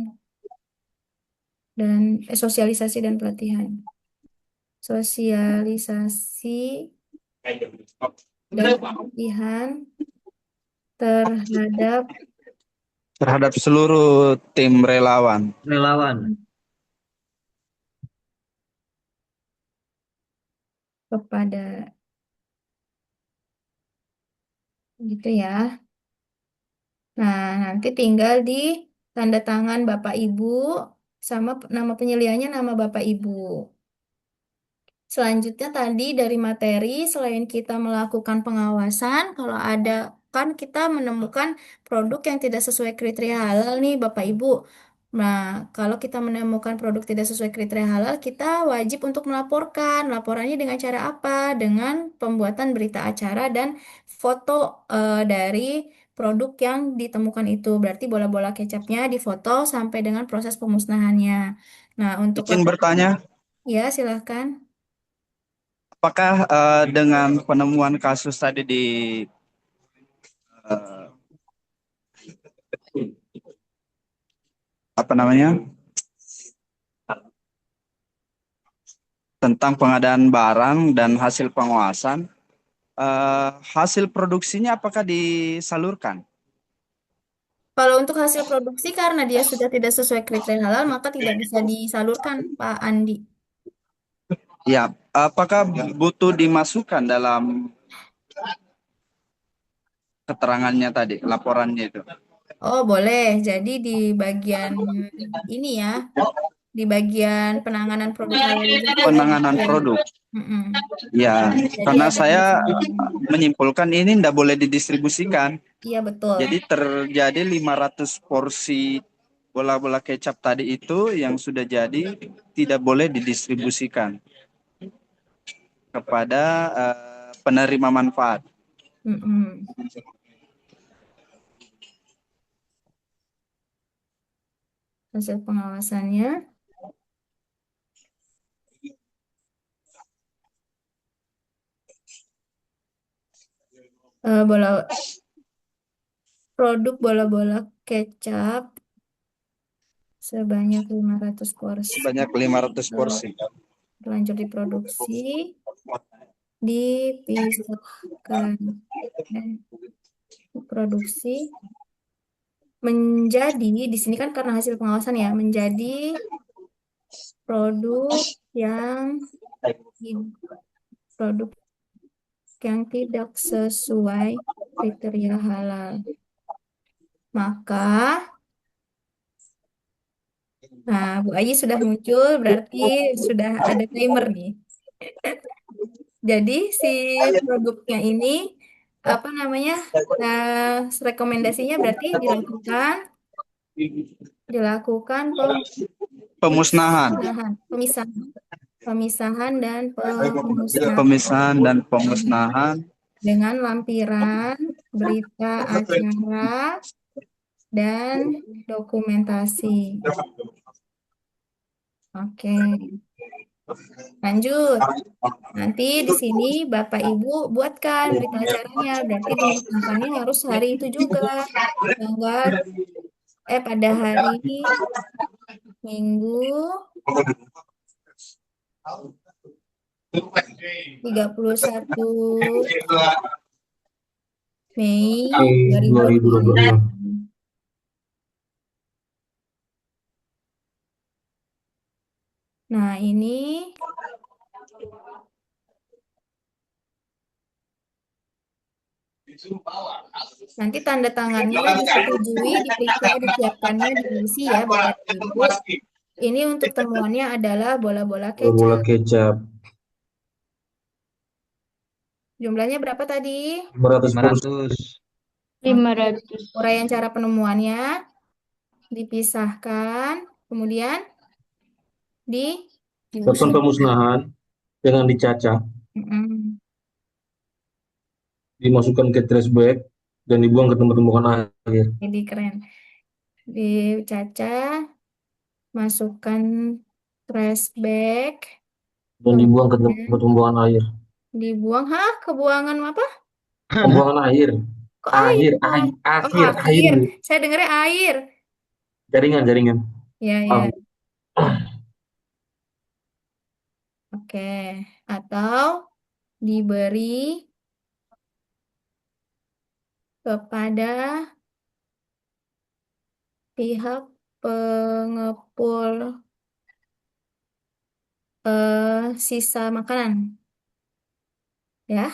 dan sosialisasi dan pelatihan. Sosialisasi dan pelatihan Terhadap seluruh tim relawan. kepada gitu ya. Nah, nanti tinggal di tanda tangan Bapak Ibu sama nama penyelianya nama Bapak Ibu. Selanjutnya tadi dari materi, selain kita melakukan pengawasan, kalau ada kan kita menemukan produk yang tidak sesuai kriteria halal nih Bapak Ibu. Nah, kalau kita menemukan produk tidak sesuai kriteria halal, kita wajib untuk melaporkan. Laporannya dengan cara apa? Dengan pembuatan berita acara dan foto dari produk yang ditemukan itu. Berarti bola-bola kecapnya difoto sampai dengan proses pemusnahannya. Nah, untuk Izin bertanya, ya silahkan. apakah dengan penemuan kasus tadi di eh, apa namanya tentang pengadaan barang dan hasil pengawasan, hasil produksinya apakah disalurkan? Kalau untuk hasil produksi karena dia sudah tidak sesuai kriteria halal, maka tidak bisa disalurkan, Pak Andi. Ya, apakah butuh dimasukkan dalam keterangannya tadi, laporannya itu? Oh, boleh. Jadi di bagian ini ya, di bagian penanganan produk halal juga ada Penanganan detail. produk. Mm-mm. Ya, Jadi karena ada saya tulisannya. menyimpulkan ini tidak boleh didistribusikan. Iya, betul. Jadi terjadi 500 porsi bola-bola kecap tadi itu yang sudah jadi tidak boleh didistribusikan kepada penerima manfaat. Mm-mm. Hasil pengawasannya. Produk bola-bola kecap sebanyak 500 porsi. Sebanyak 500 porsi. Lanjut diproduksi, dipisahkan. Produksi menjadi, di sini kan karena hasil pengawasan ya, menjadi produk yang produk yang tidak sesuai kriteria halal. Maka, nah Bu Ayi sudah muncul, berarti sudah ada timer nih. Jadi si produknya ini apa namanya? Rekomendasinya berarti dilakukan Pemusnahan. Pemisahan dan pemusnahan Pemisahan dan pemusnahan dengan lampiran berita acara dan dokumentasi. Oke. Lanjut. Nanti di sini Bapak Ibu buatkan berita acaranya. Berarti dimusnahkannya harus hari itu juga. Pada hari Minggu 31 Mei 2022. Nah, ini nanti tanda tangannya disetujui, diperiksa, disiapkannya, diisi ya Bapak Ibu. Ini untuk temuannya adalah bola-bola Bola kecap. kecap. Jumlahnya berapa tadi? 500 porsi. 500. Uraian cara penemuannya dipisahkan, kemudian Lakukan pemusnahan dengan dicacah, dimasukkan ke trash bag dan dibuang ke tempat pembuangan air. Jadi keren. Dicacah, masukkan trash bag dan dibuang ke tempat pembuangan air. Dibuang, ke buangan apa? Pembuangan air. Kok Air. air. Saya dengarnya air. Jaringan. Ya. Oke. Atau diberi kepada pihak pengepul sisa makanan. Ya.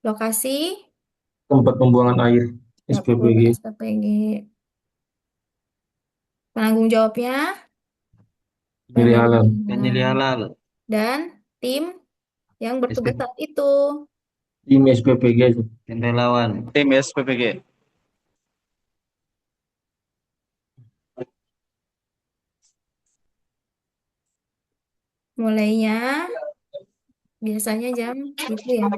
Lokasi tempat pembuangan air SPPG. Penanggung jawabnya Pemilih halal. Dan tim yang bertugas saat itu. Tim SPPG. Tim relawan. Tim SPPG. Mulainya biasanya jam itu ya.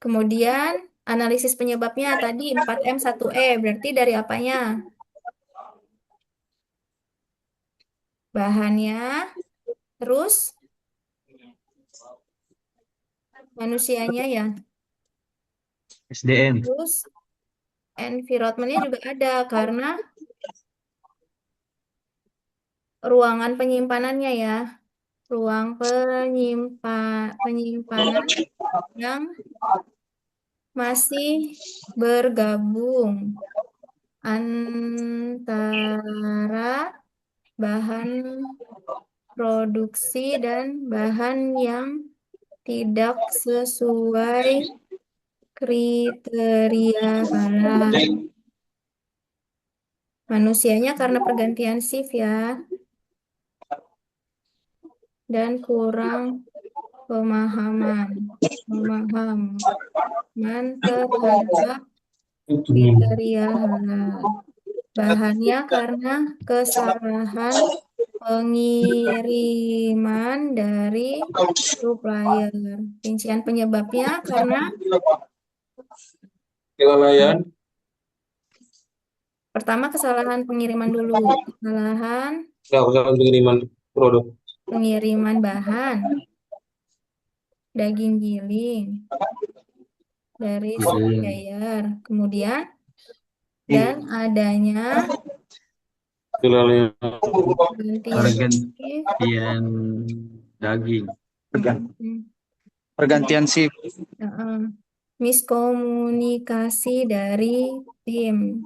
Kemudian analisis penyebabnya tadi 4M 1E, berarti dari apanya? Bahannya, terus manusianya ya. SDM. Terus environment-nya juga ada karena ruangan penyimpanannya ya. Ruang penyimpanan yang masih bergabung antara bahan produksi dan bahan yang tidak sesuai kriteria halal. Manusianya karena pergantian shift ya. Dan kurang pemahaman terhadap kriteria halal. Bahannya karena kesalahan pengiriman dari supplier. Rincian penyebabnya karena Kelalaian, pertama kesalahan pengiriman dulu. Kesalahan kesalahan pengiriman produk. pengiriman bahan daging giling dari supplier. Kemudian dan adanya Kelalaian, pergantian daging. Pergantian shift. Miskomunikasi dari tim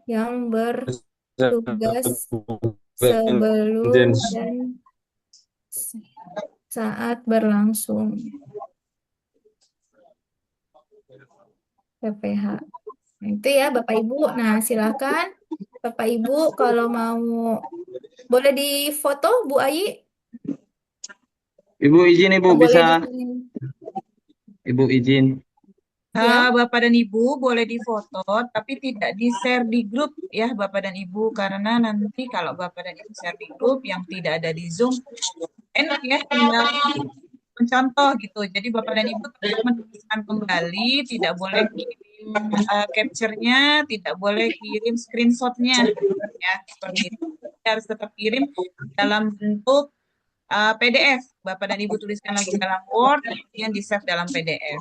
yang bertugas sebelum dan saat berlangsung PPH. Nah, itu ya Bapak Ibu. Nah, silakan Bapak Ibu kalau mau boleh difoto Bu Ayi. Ibu izin, Ibu Boleh bisa. di- Ibu izin. Ya. Bapak dan Ibu boleh difoto, tapi tidak di-share di grup ya Bapak dan Ibu, karena nanti kalau Bapak dan Ibu share di grup yang tidak ada di Zoom, enak ya tinggal mencontoh gitu. Jadi Bapak dan Ibu tetap menuliskan kembali, tidak boleh kirim capture-nya, tidak boleh kirim screenshot-nya ya, seperti itu. Harus tetap kirim dalam bentuk PDF. Bapak dan Ibu tuliskan lagi dalam Word, kemudian di-save dalam PDF.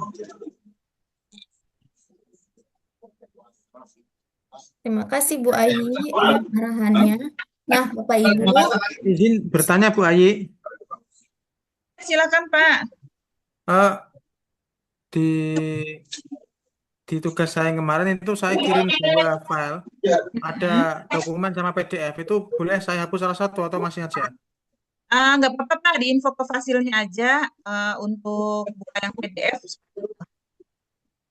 Terima kasih Bu Ayi atas arahannya. Nah, Bapak Ibu, Izin bertanya Bu Ayi. Silakan Pak. Eh, di tugas saya yang kemarin itu saya kirim 2 file, ada dokumen sama PDF. Itu boleh saya hapus salah satu atau masih aja? Nggak apa-apa Pak, di info ke fasilnya aja untuk buka yang PDF.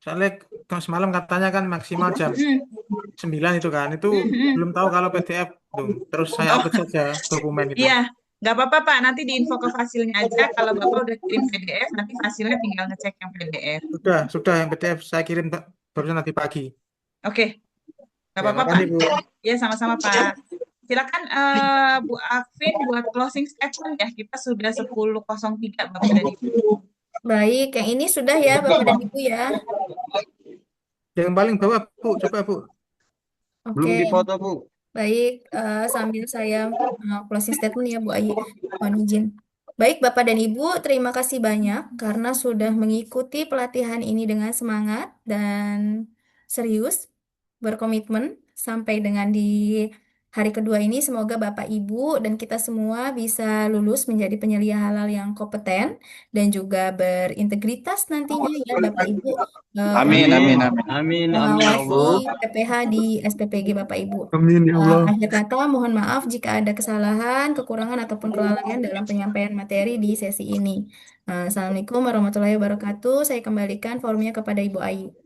Soalnya semalam katanya kan maksimal jam 9 itu kan. Itu belum tahu kalau PDF tuh. Terus saya upload saja dokumen itu. Iya, nggak apa-apa Pak, nanti di info ke fasilnya aja. Kalau Bapak udah kirim PDF, nanti fasilnya tinggal ngecek yang PDF. Sudah yang PDF saya kirim barusan nanti pagi. Oke, nggak Ya, apa-apa Pak. makasih, Bu. Ya, sama-sama Pak. Silakan Bu Afin buat closing statement ya. Kita sudah 10.03 Bapak dan Ibu. baik, yang ini sudah ya Bapak dan Ibu ya. Yang paling bawah, Bu, coba Bu. Belum Oke, difoto, Bu. baik. Sambil saya closing statement ya Bu Ayi, mohon izin. Baik Bapak dan Ibu, terima kasih banyak karena sudah mengikuti pelatihan ini dengan semangat dan serius, berkomitmen sampai dengan di hari kedua ini. Semoga Bapak Ibu dan kita semua bisa lulus menjadi penyelia halal yang kompeten dan juga berintegritas nantinya ya Bapak Ibu. Amin, amin, amin. Amin, amin ya Allah. Mengawasi PPH di SPPG Bapak Ibu. Amin ya Allah. Akhir kata, mohon maaf jika ada kesalahan, kekurangan, ataupun kelalaian dalam penyampaian materi di sesi ini. Assalamualaikum warahmatullahi wabarakatuh. Saya kembalikan forumnya kepada Ibu Ayu.